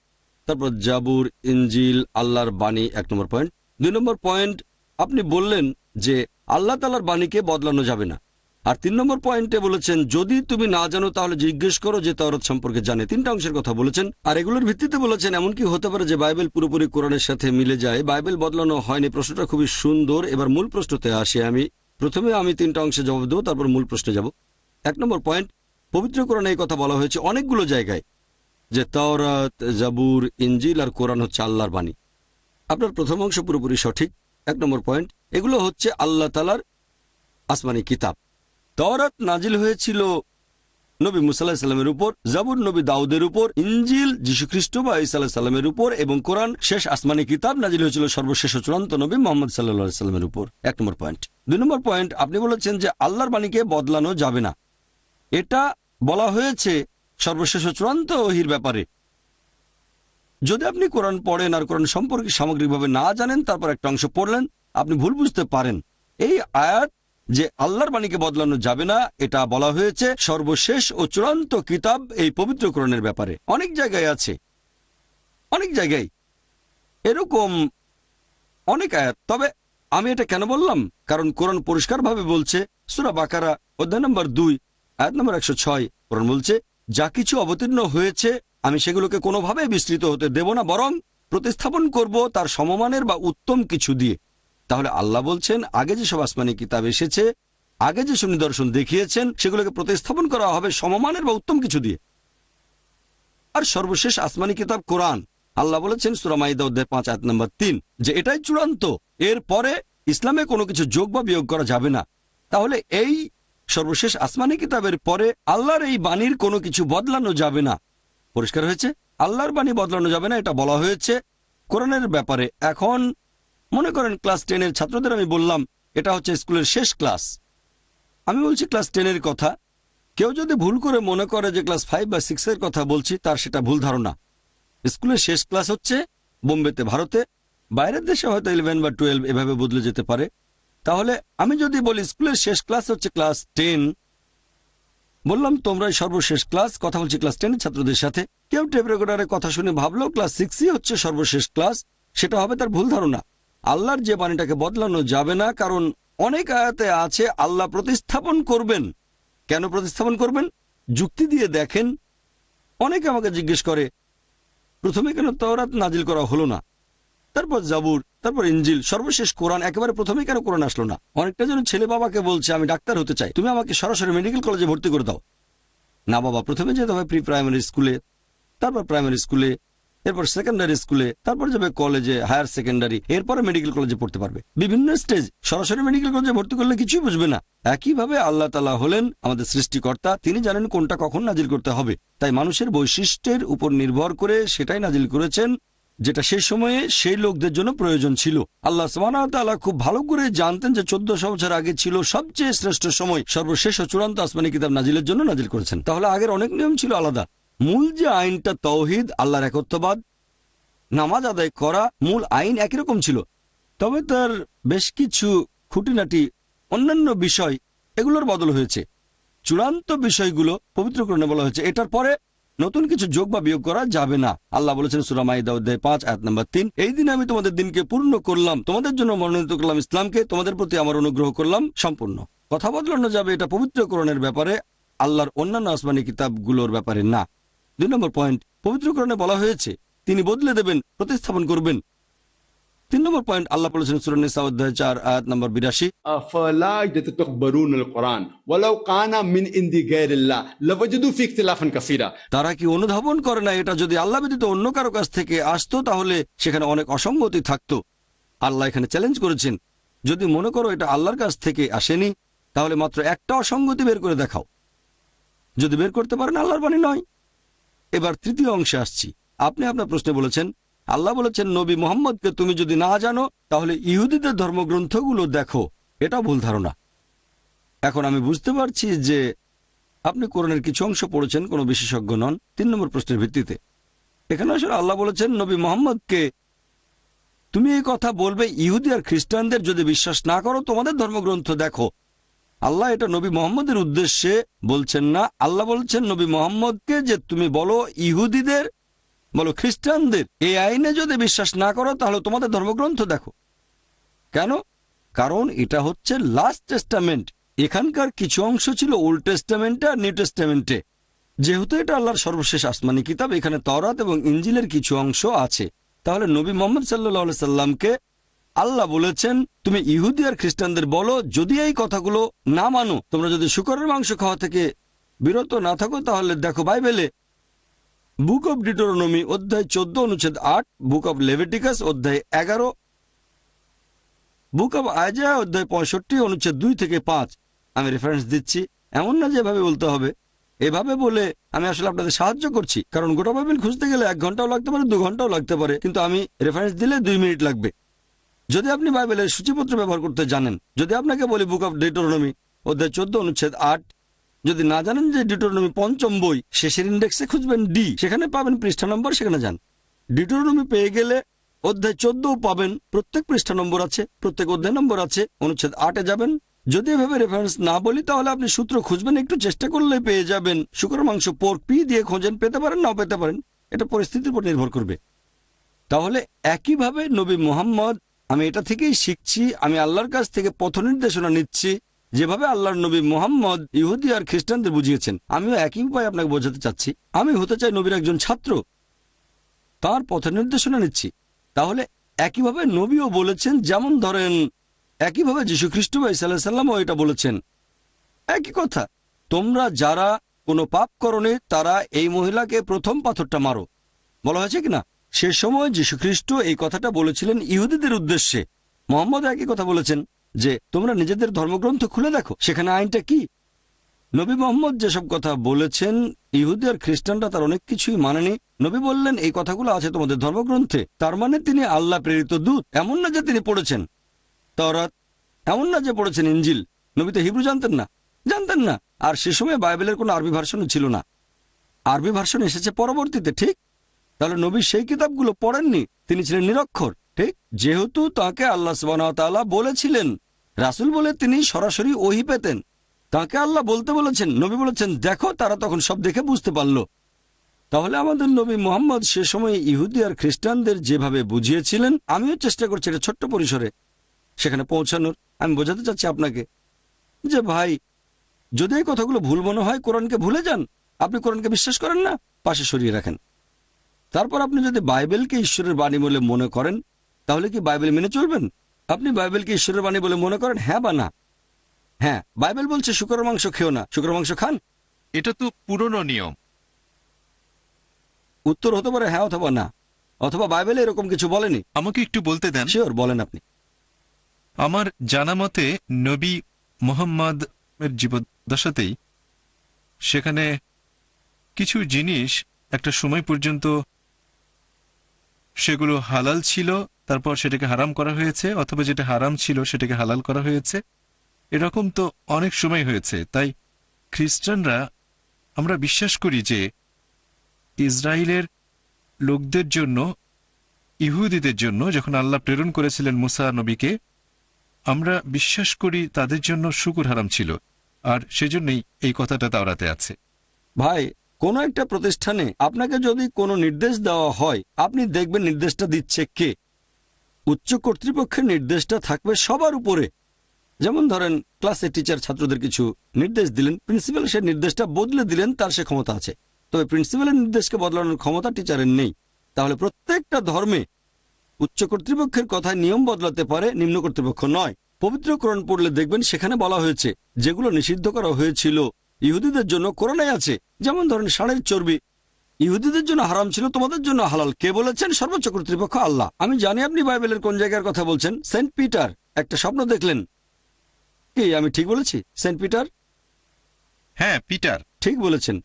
তারপর জাবুর, ইনজিল আল্লাহর বাণী, 1 নম্বর পয়েন্ট। 2 নম্বর পয়েন্ট, আপনি বললেন যে আল্লাহ তাআলার বাণীকে বদলানো যাবে না। আর 3 নম্বর পয়েন্টে বলেছেন যদি তুমি না জানো তাহলে জিজ্ঞেস করো যে তওরাত সম্পর্কে জানে। 3টা অংশের কথা বলেছেন, আর এগুলোর ভিত্তিতে বলেছেন এমনকি হতে পারে যে বাইবেল পুরোপুরি কোরআনের সাথে মিলে যায়, বাইবেল বদলানো হয়নি। প্রশ্নটা খুবই সুন্দর। এবার মূল প্রশ্নতে আসি। প্রথমে আমি 3টা অংশে জবাব দেবো, তারপর মূল প্রশ্নে যাব। 1 নম্বর পয়েন্ট, পবিত্র কোরআনে এই কথা বলা হয়েছে অনেকগুলো জায়গায় যে তাওরাত, জাবুর, ইনজিল আর কোরআন হচ্ছে আল্লাহর বাণী। আপনার প্রথম অংশ পুরোপুরি সঠিক। 1 নম্বর পয়েন্ট, এগুলো হচ্ছে আল্লাহ তাআলার আসমানি কিতাব। তাওরাত নাজিল হয়েছিল নবী মুসা আলাইহিস সালামের উপর, জাবুর নবী দাউদের উপর, ইনজিল যীশুখ্রিস্ট বা ঈসা আলাইহিস সালামের উপর, এবং কোরআন শেষ আসমানি কিতাব নাজিল হয়েছিল সর্বশেষ ও চূড়ান্ত নবী মুহাম্মদ সাল্লাল্লাহু আলাইহি সাল্লামের উপর। 1 নম্বর পয়েন্ট। 2 নম্বর পয়েন্ট, আপনি বলেছেন যে আল্লাহর বাণীকে বদলানো যাবে না। এটা বলা হয়েছে সর্বশেষ ও চূড়ান্ত ওহীর ব্যাপারে। যদি আপনি কোরআন পড়েন আর কোরআন সম্পর্কে সামগ্রিকভাবে না জানেন, তারপর একটা অংশ পড়লেন, আপনি ভুল বুঝতে পারেন। এই আয়াত যে আল্লাহর বাণীকে বদলানো যাবে না, এটা বলা হয়েছে সর্বশেষ ও চূড়ান্ত কিতাব এই পবিত্র কোরআনের ব্যাপারে। অনেক জায়গায় আছে, অনেক জায়গায় এরকম অনেক আয়াত। তবে আমি এটা কেন বললাম, কারণ কোরআন পরিষ্কারভাবে বলছে, সূরা বাকারা অধ্যায় নম্বর 2 আয়াত নম্বর 106, কোরআন বলছে যা কিছু অবতীর্ণ হয়েছে আমি সেগুলোকে কোনোভাবে বিস্তৃত হতে দেব না, বরং প্রতিস্থাপন করব তার সমমানের বা উত্তম কিছু দিয়ে। তাহলে আল্লাহ বলছেন আগে যেসব আসমানি কিতাব এসেছে, আগে যেসব নিদর্শন দেখিয়েছেন, সেগুলোকে প্রতিস্থাপন করা হবে সমমানের বা উত্তম কিছু দিয়ে। আর সর্বশেষ আসমানি কিতাব কোরআন, আল্লাহ বলেছেন সূরা মাইদা অধ্যায় 5 আয়াত নম্বর 3 যে এটাই চূড়ান্ত, এর পরে ইসলামে কোনো কিছু যোগ বা বিয়োগ করা যাবে না। তাহলে এই সর্বশেষ আসমানি কিতাবের পরে আল্লাহর এই বাণীর কোনো কিছু বদলানো যাবে না। পরিষ্কার হয়েছে, আল্লাহর বাণী বদলানো যাবে না, এটা বলা হয়েছে কোরআনের ব্যাপারে। এখন মনে করেন ক্লাস 10-এর ছাত্রদের আমি বললাম এটা হচ্ছে স্কুলের শেষ ক্লাস। আমি বলছি ক্লাস 10-এর কথা। কেউ যদি ভুল করে মনে করে যে ক্লাস 5 বা 6-এর কথা বলছি, তার সেটা ভুল ধারণা। স্কুলের শেষ ক্লাস হচ্ছে বোম্বেতে, ভারতে। বাইরের দেশে হয়তো 11 বা 12 এভাবে বদলে যেতে পারে। তাহলে আমি যদি বলি স্কুলের শেষ ক্লাস হচ্ছে ক্লাস 10, বললাম তোমরাই সর্বশেষ ক্লাস, কথা বলছি ক্লাস 10 ছাত্রদের সাথে। কেউ টেপ রেকর্ডারের কথা শুনে ভাবলো ক্লাস 6ই হচ্ছে সর্বশেষ ক্লাস, সেটা হবে তার ভুল ধারণা। আল্লাহর যে বাণীটাকে বদলানো যাবে না, কারণ অনেক আয়াতে আছে আল্লাহ প্রতিস্থাপন করবেন। কেন প্রতিস্থাপন করবেন? যুক্তি দিয়ে দেখেন। অনেকে আমাকে জিজ্ঞেস করে প্রথমে কেন তাওরাত নাজিল করা হলো না, তারপর জাবুর, তারপর ইনজিল, সর্বশেষ কোরআন একেবারে প্রথমে কেন কোরআন আসলো না? অনেকটা যেন ছেলে বাবাকে বলছে আমি ডাক্তার হতে চাই, তুমি আমাকে সরাসরি মেডিকেল কলেজে ভর্তি করে দাও। না বাবা, প্রথমে যেতে হবে প্রি প্রাইমারি স্কুলে, তারপর প্রাইমারি স্কুলে, এরপর সেকেন্ডারি স্কুলে, তারপর যাবে কলেজে, হায়ার সেকেন্ডারি, এরপরে মেডিকেল কলেজে পড়তে পারবে। বিভিন্ন স্টেজ। সরাসরি মেডিকেল কলেজে ভর্তি করলে কিছুই বুঝবে না। একইভাবে আল্লাহ তাআলা হলেন আমাদের সৃষ্টিকর্তা, তিনি জানেন কোনটা কখন নাজিল করতে হবে। তাই মানুষের বৈশিষ্ট্যের উপর নির্ভর করে সেটাই নাজিল করেছেন। যেটা সেই সময়ে সেই লোকদের জন্য প্রয়োজন ছিল। আল্লাহ সুবহানাহু ওয়া তাআলা খুব ভালো করে জানতেন যে 1400 বছর আগে ছিল সবচেয়ে শ্রেষ্ঠ সময়, সর্বশেষ ও চূড়ান্ত আসমানি কিতাব নাজিলের জন্য নাজিল করেছেন। তাহলে আগের অনেক নিয়ম ছিল আলাদা। মূল যে আইনটা তাওহীদ, আল্লাহর একত্ববাদ, নামাজ আদায় করা, মূল আইন একই রকম ছিল। তবে তার বেশ কিছু খুঁটিনাটি অন্যান্য বিষয় এগুলোর বদল হয়েছে। চূড়ান্ত বিষয়গুলো পবিত্রকরণে বলা হয়েছে, এটার পরে নতুন কিছু যোগ বা বিয়োগ করা যাবে না। আল্লাহ বলেছেন সূরা মাইদা অধ্যায় 5 আয়াত নম্বর 3, এই দিন আমি তোমাদের দিনকে পূর্ণ করলাম, তোমাদের জন্য মনোনীত করলাম ইসলামকে, তোমাদের প্রতি আমার অনুগ্রহ করলাম সম্পূর্ণ। কথা বদলানো যাবে এটা পবিত্রকরণের ব্যাপারে, আল্লাহর অন্যান্য আসমানি কিতাবগুলোর ব্যাপারে না। 2 নম্বর পয়েন্ট, পবিত্রকরণে বলা হয়েছে তিনি বদলে দেবেন, প্রতিস্থাপন করবেন। 3 নম্বর পয়েন্ট, আল্লাহ বলেছেন সূরা নিসা অধ্যায় 4 আয়াত নম্বর 82, أفلا يتدبرون القرآن ولو كان من عند غير الله لوجدوا فيه اختلافا كثيرا। তারা কি অনুধাবন করে না এটা যদি আল্লাহ ব্যতীত অন্য কারো কাছ থেকে আসতো তাহলে সেখানে অনেক অসঙ্গতি থাকতো। আল্লাহ এখানে চ্যালেঞ্জ করেছেন, যদি মনে করো এটা আল্লাহর কাছ থেকে আসেনি তাহলে মাত্র একটা অসঙ্গতি বের করে দেখাও। যদি বের করতে পারেন আল্লাহর বাণী নয়। এবার তৃতীয় অংশে আসছি। আপনি আপনার প্রশ্নে বলেছেন, আল্লাহ বলেছেন নবী মুহাম্মদকে তুমি যদি না জানো তাহলে ইহুদিদের ধর্মগ্রন্থগুলো দেখো। এটা ভুল ধারণা। এখন আমি বুঝতে পারছি যে আপনি কোরআনের কিছু অংশ পড়েছেন, কোনো বিশেষজ্ঞ নন। 3 নম্বর প্রশ্নের ভিত্তিতে এখানে আসলে আল্লাহ বলেছেন নবী মুহাম্মদকে তুমি এই কথা বলবে ইহুদি আর খ্রিস্টানদের যদি বিশ্বাস না করো তোমাদের ধর্মগ্রন্থ দেখো। আল্লাহ এটা নবী মুহাম্মদের উদ্দেশ্যে বলছেন না। আল্লাহ বলছেন নবী মুহাম্মদকে যে তুমি বলো ইহুদিদের, বলো খ্রিস্টানদের, এই আইনে যদি বিশ্বাস না করো তাহলে তোমাদের ধর্মগ্রন্থ দেখো। কেন? কারণ এটা হচ্ছে লাস্ট টেস্টামেন্ট। এখানকার কিছু অংশ ছিল ওল্ড টেস্টামেন্টে আর নিউ টেস্টামেন্টে। যেহেতু এটা আল্লাহর সর্বশেষ আসমানি কিতাব, এখানে তাওরাত এবং ইনজিলের কিছু অংশ আছে। তাহলে নবী মুহাম্মদ সাল্লাল্লাহু আলাইহি সাল্লামকে আল্লাহ বলেছেন তুমি ইহুদি আর খ্রিস্টানদের বলো যদি এই কথাগুলো না মানো, তোমরা যদি শূকরের মাংস খাওয়া থেকে বিরত না থাকো, তাহলে দেখো বাইবেলে বুক অব ডিউটেরোনমি অধ্যায় 14 অনুচ্ছেদ 8, বুক অব লেভিটিকাস অধ্যায় 11, বুক অব আইজায়া অধ্যায় 65 অনুচ্ছেদ 2 থেকে 5। আমি রেফারেন্স দিচ্ছি, এমন না যে এভাবে বলতে হবে। এভাবে বলে আমি আসলে আপনাদের সাহায্য করছি, কারণ গোটা বাইবেল খুঁজতে গেলে 1 ঘন্টাও লাগতে পারে, 2 ঘন্টাও লাগতে পারে, কিন্তু আমি রেফারেন্স দিলে 2 মিনিট লাগবে। যদি আপনি বাইবেলের সূচিপত্র ব্যবহার করতে জানেন, যদি আপনাকে বলি বুক অব ডিউটেরোনমি অধ্যায় 14 অনুচ্ছেদ 8, যদি না জানেন যে ডিউটেরোনমি 5ম বই, শেষের ইন্ডেক্সে খুঁজবেন ডি, সেখানে পাবেন পৃষ্ঠা নম্বর, সেখানে যান। ডিউটেরোনমি পেয়ে গেলে অধ্যায় 14 পাবেন, প্রত্যেক পৃষ্ঠা নম্বর আছে, প্রত্যেক অধ্যায় নম্বর আছে, অনুচ্ছেদ 8-এ যাবেন। যদি এভাবে রেফারেন্স না বলি তাহলে আপনি সূত্র খুঁজবেন, একটু চেষ্টা করলে পেয়ে যাবেন। শুকরের মাংস পোর্ক পি দিয়ে খোঁজেন, পেতে পারেন নাও পেতে পারেন, এটা পরিস্থিতির উপর নির্ভর করবে। তাহলে একইভাবে নবী মুহাম্মদ, আমি এটা থেকেই শিখছি, আমি আল্লাহর কাছ থেকে পথ নির্দেশনা নিচ্ছি, যেভাবে আল্লাহর নবী মুহাম্মদ ইহুদি আর খ্রিস্টানদের বুঝিয়েছেন, আমিও একই উপায় আপনাকে বোঝাতে চাচ্ছি। আমি হতে চাই নবীর একজন ছাত্র, তার পথ নির্দেশনা নিচ্ছি। তাহলে একইভাবে নবীও বলেছেন, যেমন ধরেন একইভাবে যীশু খ্রিস্ট বা ঈসা আলাইহিস সালামও এটা বলেছেন। একই কথা, তোমরা যারা কোনো পাপ করনি তারা এই মহিলাকে প্রথম পাথরটা মারো, বলা হয়েছে কিনা? সে সময় যীশু খ্রিস্ট এই কথাটা বলেছিলেন ইহুদিদের উদ্দেশ্যে। মুহাম্মদ একই কথা বলেছেন যে তোমরা নিজেদের ধর্মগ্রন্থ খুলে দেখো সেখানে আইনটা কি। নবী মুহাম্মদ যেসব কথা বলেছেন ইহুদি আর খ্রিস্টানরা তার অনেক কিছুই মানেনি। নবী বললেন এই কথাগুলো আছে তোমাদের ধর্মগ্রন্থে, তার মানে তিনি আল্লাহ প্রেরিত দূত। এমন না যে তিনি পড়েছেন তাওরাত, এমন না যে পড়েছেন ইনজিল। নবী তো হিব্রু জানতেন না। আর সে সময় বাইবেলের কোনো আরবি ভার্সনও ছিল না, আরবি ভার্সন এসেছে পরবর্তীতে, ঠিক? তাহলে নবী সেই কিতাবগুলো পড়েননি, তিনি ছিলেন নিরক্ষর, ঠিক? যেহেতু তাকে আল্লাহ সুবহানাহু ওয়া তাআলা বলেছিলেন রাসূল বলে, তিনি সরাসরি ওহী পেতেন। তাকে আল্লাহ বলতে বলেছেন, নবী বলেছেন দেখো, তারা তখন সব দেখে বুঝতে পারল। তাহলে আমাদের নবী মুহাম্মদ সে সময় ইহুদি আর খ্রিস্টানদের যেভাবে বুঝিয়েছিলেন, আমিও চেষ্টা করছি এটা ছোট্ট পরিসরে সেখানে পৌঁছানোর। আমি বোঝাতে চাচ্ছি আপনাকে যে ভাই, যদি এই কথাগুলো ভুল মনে হয় কোরআনকে ভুলে যান। আপনি কোরআনকে বিশ্বাস করেন না, পাশে সরিয়ে রাখেন। তারপর আপনি যদি বাইবেলকে ঈশ্বরের বাণী বলে মনে করেন, তাহলে কি বাইবেল মেনে চলবেন? আপনি বাইবেলকে ঈশ্বরের বাণী বলে মনে করেন, হ্যাঁ বা না? হ্যাঁ, বাইবেল বলছে শুকরের মাংস খেও না, শুকরের মাংস খান। এটা তো পুরনো নিয়ম। উত্তর হতে পারে হ্যাঁ অথবা না, অথবা বাইবেলে এরকম কিছু বলেনি। আমাকে একটু বলতে দেন। শিওর, বলেন আপনি। আমার জানা মতে নবী মুহাম্মদ এর জীবদ্দশাতেই সেখানে কিছু জিনিস একটা সময় পর্যন্ত সেগুলো হালাল ছিল, তারপর সেটাকে হারাম করা হয়েছে, অথবা যেটা হারাম ছিল সেটাকে হালাল করা হয়েছে। এরকম তো অনেক সময় হয়েছে। তাই খ্রিস্টানরা, আমরা বিশ্বাস করি যে ইসরায়েলের লোকদের জন্য, ইহুদিদের জন্য যখন আল্লাহ প্রেরণ করেছিলেন মুসা নবীকে, আমরা বিশ্বাস করি তাদের জন্য শুকুর হারাম ছিল, আর সেজন্যই এই কথাটা তাওরাতে আছে। ভাই, কোনো একটা প্রতিষ্ঠানে আপনাকে যদি কোনো নির্দেশ দেওয়া হয়, আপনি দেখবেন নির্দেশটা দিচ্ছে কে। উচ্চ কর্তৃপক্ষের নির্দেশটা থাকবে সবার উপরে। যেমন ধরেন, ক্লাসে টিচার ছাত্রদের কিছু নির্দেশ দিলেন, প্রিন্সিপাল সে নির্দেশটা বদলে দিলেন, তার সে ক্ষমতা আছে। তবে প্রিন্সিপালের নির্দেশকে বদলানোর ক্ষমতা টিচারের নেই। তাহলে প্রত্যেকটা ধর্মে উচ্চ কর্তৃপক্ষের কথায় নিয়ম বদলাতে পারে, নিম্ন কর্তৃপক্ষ নয়। পবিত্র কোরআন পড়লে দেখবেন সেখানে বলা হয়েছে যেগুলো নিষিদ্ধ করা হয়েছিল ইহুদিদের জন্য কোরআনে আছে। যেমন ধরেন ষাঁড়ের চর্বি ইহুদিদের জন্য হারাম ছিল, তোমাদের জন্য হালাল। কে বলেছেন? সর্বোচ্চ কর্তৃপক্ষ আল্লাহ। আমি জানি আপনি বাইবেলের কোন জায়গার কথা বলছেন। সেন্ট পিটার একটা স্বপ্ন দেখলেন। কি আমি ঠিক বলেছি? Saint Peter? হ্যাঁ, পিটার। ঠিক বলেছেন।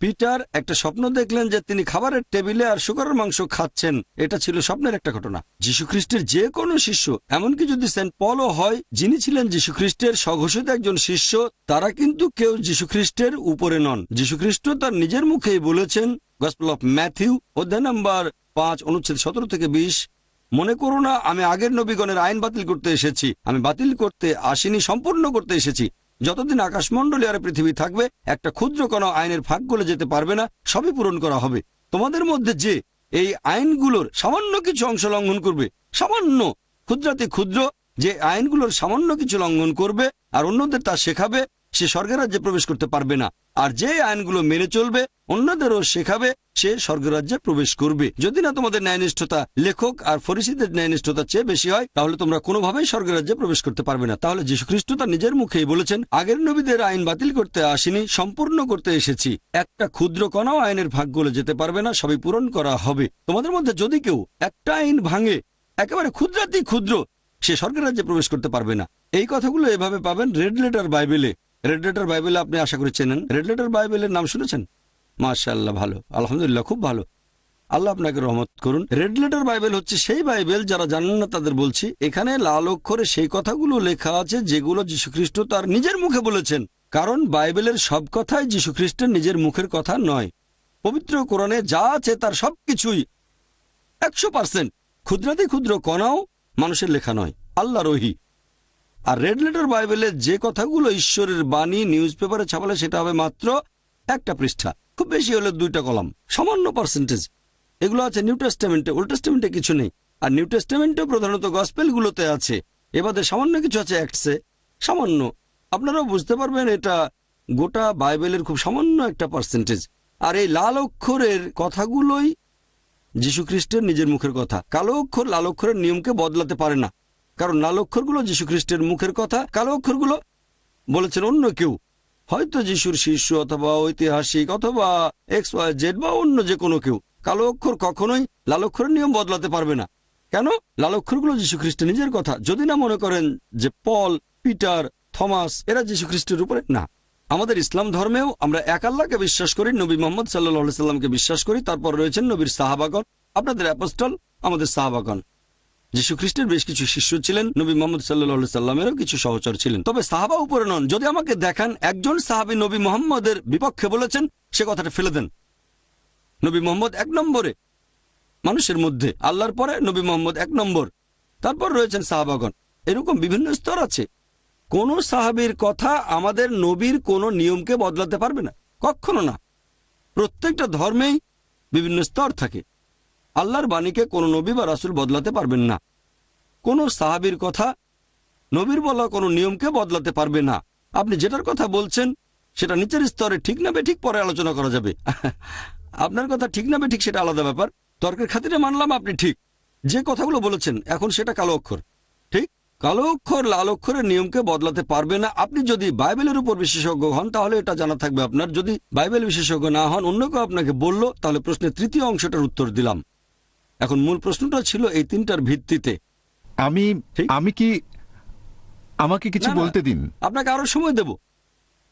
পিটার একটা স্বপ্ন দেখলেন যে তিনি খাবারের টেবিলে আর শুকরের মাংস খাচ্ছেন। এটা ছিল স্বপ্নের একটা ঘটনা। যীশুখ্রিস্টের যে কোনো শিষ্য, এমনকি যদি সেন্ট পলও হয়, যিনি ছিলেন যীশুখ্রিস্টের স্বঘোষিত একজন শিষ্য, তারা কিন্তু কেউ যীশুখ্রিস্টের উপরে নন। যীশুখ্রিস্ট তার নিজের মুখেই বলেছেন, গসপেল অফ ম্যাথিউ অধ্যায় নম্বর 5 অনুচ্ছেদ 17 থেকে 20, মনে করো না আমি আগের নবীগণের আইন বাতিল করতে এসেছি। আমি বাতিল করতে আসিনি, সম্পূর্ণ করতে এসেছি। যতদিন আকাশমণ্ডলী আর পৃথিবী থাকবে, একটা ক্ষুদ্র কোনো আইনের ফাঁক গলে যেতে পারবে না, সবই পূরণ করা হবে। তোমাদের মধ্যে যে এই আইনগুলোর সামান্য কিছু অংশ লঙ্ঘন করবে, সামান্য ক্ষুদ্রাতি ক্ষুদ্র যে আইনগুলোর সামান্য কিছু লঙ্ঘন করবে আর অন্যদের তা শেখাবে, সে স্বর্গের রাজ্যে প্রবেশ করতে পারবে না। আর যে আইনগুলো মেনে চলবে, অন্যদেরও শেখাবে, সে স্বর্গের রাজ্যে প্রবেশ করবে। যদি না তোমাদের ন্যায়নিষ্ঠতা লেখক আর ফরিসীদের ন্যায়নিষ্ঠতা চেয়ে বেশি হয়, তাহলে তোমরা কোনোভাবেই স্বর্গের রাজ্যে প্রবেশ করতে পারবে না। তাহলে যীশুখ্রিস্ট তার নিজের মুখেই বলেছেন, আগের নবীদের আইন বাতিল করতে আসিনি, সম্পূর্ণ করতে এসেছি। একটা ক্ষুদ্র কণাও আইনের ভাগ গলে যেতে পারবে না, সবই পূরণ করা হবে। তোমাদের মধ্যে যদি কেউ একটা আইন ভাঙে, একেবারে ক্ষুদ্রাতি ক্ষুদ্র, সে স্বর্গের রাজ্যে প্রবেশ করতে পারবে না। এই কথাগুলো এভাবে পাবেন রেড লেটার বাইবেলে। রেড লেটার বাইবেলে আপনি আশা করি চেনেন। রেড লেটার বাইবেলের নাম শুনেছেন? মাশাআল্লাহ, ভালো, আলহামদুলিল্লাহ, খুব ভালো। আল্লাহ আপনাকে রহমত করুন। রেড লেটার বাইবেল হচ্ছে সেই বাইবেল, যারা জানেন না তাদের বলছি, এখানে লাল অক্ষরে সেই কথাগুলো লেখা আছে যেগুলো যীশুখ্রিস্ট তার নিজের মুখে বলেছেন। কারণ বাইবেলের সব কথাই যীশুখ্রিস্টের নিজের মুখের কথা নয়। পবিত্র কোরআনে যা আছে তার সবকিছুই 100%। ক্ষুদ্রাতি ক্ষুদ্র কণাও মানুষের লেখা নয়, আল্লাহর ওহী। আর রেড লেটার বাইবেলে যে কথাগুলো ঈশ্বরের বাণী নিউজ পেপারে ছাপালে, সেটা হবে মাত্র একটা পৃষ্ঠা, খুব বেশি হলে 2টা কলাম, সামান্য পার্সেন্টেজ। এগুলো আছে নিউ টেস্টামেন্টে, ওল্ড টেস্টামেন্টে কিছু নেই। আর নিউ টেস্টামেন্টেও প্রধানত গসপেলগুলোতে আছে। এবারে সামান্য কিছু আছে অ্যাক্টসে, সামান্য। আপনারাও বুঝতে পারবেন এটা গোটা বাইবেলের খুব সামান্য একটা পার্সেন্টেজ। আর এই লাল অক্ষরের কথাগুলোই যীশুখ্রিস্টের নিজের মুখের কথা। কালো অক্ষর লাল অক্ষরের নিয়মকে বদলাতে পারে না, কারণ লাল অক্ষরগুলো যীশুখ্রিস্টের মুখের কথা, কালো অক্ষরগুলো বলেছেন অন্য কেউ, হয়তো যিশুর শিষ্য অথবা ঐতিহাসিক অথবা XYZ বা অন্য যে কোনো কেউ। কালো অক্ষর কখনোই লাল অক্ষরের নিয়ম বদলাতে পারবে না। কেন? লাল অক্ষরগুলো যীশুখ্রিস্টের নিজের কথা। যদি না মনে করেন যে পল, পিটার, থমাস এরা যীশুখ্রিস্টের উপরে না। আমাদের ইসলাম ধর্মেও আমরা এক আল্লাহকে বিশ্বাস করি, নবী মোহাম্মদ সাল্লাল্লাহু সাল্লামকে বিশ্বাস করি, তারপর রয়েছেন নবীর সাহাবাগণ, আপনাদের অ্যাপোস্টল, আমাদের সাহাবাগণ। যীশুখ্রিস্টের বেশ কিছু শিষ্য ছিলেন, নবী মোহাম্মদ সাল্লাল্লাহু সাল্লামেরও কিছু সহচর ছিলেন। তবে সাহাবা উপরে নন। যদি আমাকে দেখান একজন সাহাবী নবী মোহাম্মদের বিপক্ষে বলেছেন, সে কথাটা ফেলে দেন। নবী মোহাম্মদ 1 নম্বরে মানুষের মধ্যে, আল্লাহর পরে নবী মোহাম্মদ 1 নম্বর, তারপর রয়েছেন সাহাবাগণ। এরকম বিভিন্ন স্তর আছে। কোন সাহাবীর কথা আমাদের নবীর কোনো নিয়মকে বদলাতে পারবে না, কখনো না। প্রত্যেকটা ধর্মেই বিভিন্ন স্তর থাকে। আল্লাহর বাণীকে কোনো নবী বা রাসূল বদলাতে পারবেন না। কোন সাহাবীর কথা নবীর বলা কোনো নিয়মকে বদলাতে পারবে না। আপনি যেটার কথা বলছেন সেটা নিচের স্তরে ঠিক না বেঠিক পরে আলোচনা করা যাবে। আপনার কথা ঠিক না বেঠিক সেটা আলাদা ব্যাপার। তর্কের খাতিরে মানলাম আপনি ঠিক, যে কথাগুলো বলেছেন এখন সেটা কালো অক্ষর। ঠিক, কালো অক্ষর লাল অক্ষরের নিয়মকে বদলাতে পারবে না। আপনি যদি বাইবেলের উপর বিশেষজ্ঞ হন তাহলে এটা জানা থাকবে আপনার। যদি বাইবেল বিশেষজ্ঞ না হন, অন্য কেউ আপনাকে বলল, তাহলে প্রশ্নের তৃতীয় অংশটার উত্তর দিলাম। এখন মূল প্রশ্নটা ছিল এই 3টার ভিত্তিতে। আমাকে কিছু না, না, বলতে দিন। আপনাকে আরো সময় দেব।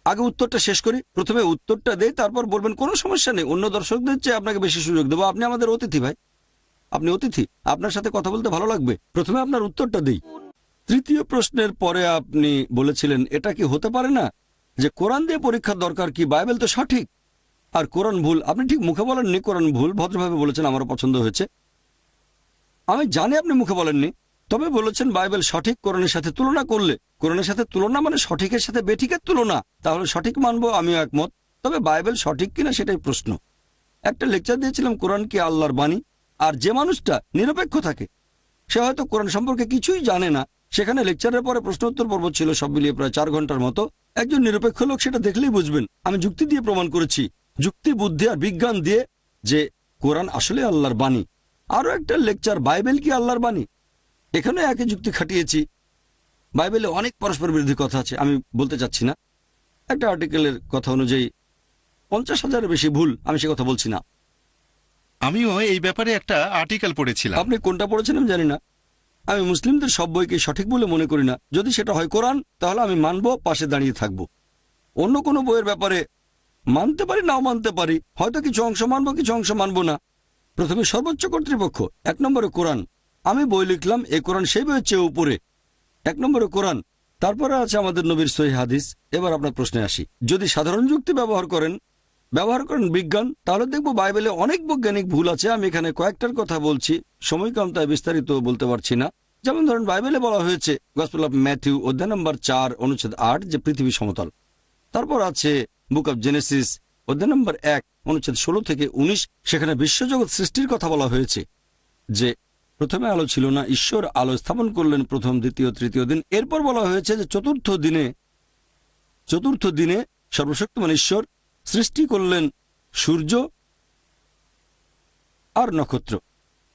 আগে উত্তরটা শেষ করি। প্রথমে উত্তরটা দেই, তারপর বলবেন কোনো সমস্যা নেই। অন্য দর্শকদের চেয়ে আপনাকে বেশি সুযোগ দেবো, আপনি আমাদের অতিথি ভাই। আপনি অতিথি, আপনার সাথে কথা বলতে ভালো লাগবে। প্রথমে আপনার উত্তরটা দিই। তৃতীয় প্রশ্নের পরে আপনি বলেছিলেন এটা কি হতে পারে না যে কোরআন দিয়ে পরীক্ষার দরকার কি, বাইবেল তো সঠিক আর কোরআন ভুল। আপনি ঠিক মুখে বলেননি কোরআন ভুল, ভদ্রভাবে বলেছেন, আমারও পছন্দ হয়েছে। আমি জানি আপনি মুখে বলেননি, তবে বলেছেন বাইবেল সঠিক কোরআনের সাথে তুলনা করলে। কোরআনের সাথে তুলনা মানে সঠিকের সাথে বেঠিকের তুলনা, তাহলে সঠিক মানবো, আমিও একমত। তবে বাইবেল সঠিক কিনা সেটাই প্রশ্ন। একটা লেকচার দিয়েছিলাম কোরআন কি আল্লাহর বাণী, আর যে মানুষটা নিরপেক্ষ থাকে সে হয়তো কোরআন সম্পর্কে কিছুই জানে না, সেখানে লেকচারের পরে প্রশ্ন উত্তর পর্ব ছিল, সব মিলিয়ে প্রায় 4 ঘন্টার মতো। একজন নিরপেক্ষ লোক সেটা দেখলেই বুঝবেন আমি যুক্তি দিয়ে প্রমাণ করেছি, যুক্তি বুদ্ধি আর বিজ্ঞান দিয়ে, যে কোরআন আসলে আল্লাহর বাণী। আরও একটা লেকচার বাইবেল কি আল্লাহর বাণী, এখানে একই যুক্তি খাটিয়েছি। বাইবেলে অনেক পরস্পর বিরোধী কথা আছে, আমি বলতে চাচ্ছি না। একটা আর্টিকেলের কথা অনুযায়ী 50,000-এর বেশি ভুল, আমি সে কথা বলছি না। আমিও এই ব্যাপারে একটা আর্টিকেল পড়েছিলাম। আপনি কোনটা পড়েছেন আমি জানি না। আমি মুসলিমদের সব বইকে সঠিক বলে মনে করি না। যদি সেটা হয় কোরআন, তাহলে আমি মানব, পাশে দাঁড়িয়ে থাকব। অন্য কোনো বইয়ের ব্যাপারে মানতে পারি, নাও মানতে পারি, হয়তো কিছু অংশ মানবো, কিছু অংশ মানবো না। প্রথমে সর্বোচ্চ কর্তৃপক্ষ, 1 নম্বরে কোরআন। আমি বই লিখলাম, এই কোরআন সেই বইয়ের চেয়ে উপরে, 1 নম্বরে কোরআন। তারপরে আছে আমাদের নবীর সহিহ হাদিস। এবার আপনার প্রশ্নে আসি। যদি সাধারণ যুক্তি ব্যবহার করেন বিজ্ঞান, তাহলে দেখব বাইবেলে অনেক বৈজ্ঞানিক ভুল আছে। আমি এখানে কয়েকটার কথা বলছি, সময় কম তাই বিস্তারিত বলতে পারছি না। যেমন ধরেন, বাইবেলে বলা হয়েছে গসপেল অফ ম্যাথিউ অধ্যায় নম্বর 4 অনুচ্ছেদ 8 যে পৃথিবী সমতল। তারপর আছে বুক অফ জেনেসিস অধ্যায় নম্বর 1 অনুচ্ছেদ 16 থেকে 19, সেখানে বিশ্বজগৎ সৃষ্টির কথা বলা হয়েছে যে প্রথমে আলো ছিল না, ঈশ্বর আলো স্থাপন করলেন প্রথম, দ্বিতীয়, তৃতীয় দিন। এরপর বলা হয়েছে যে চতুর্থ দিনে সর্বশক্তিমান ঈশ্বর সৃষ্টি করলেন সূর্য আর নক্ষত্র,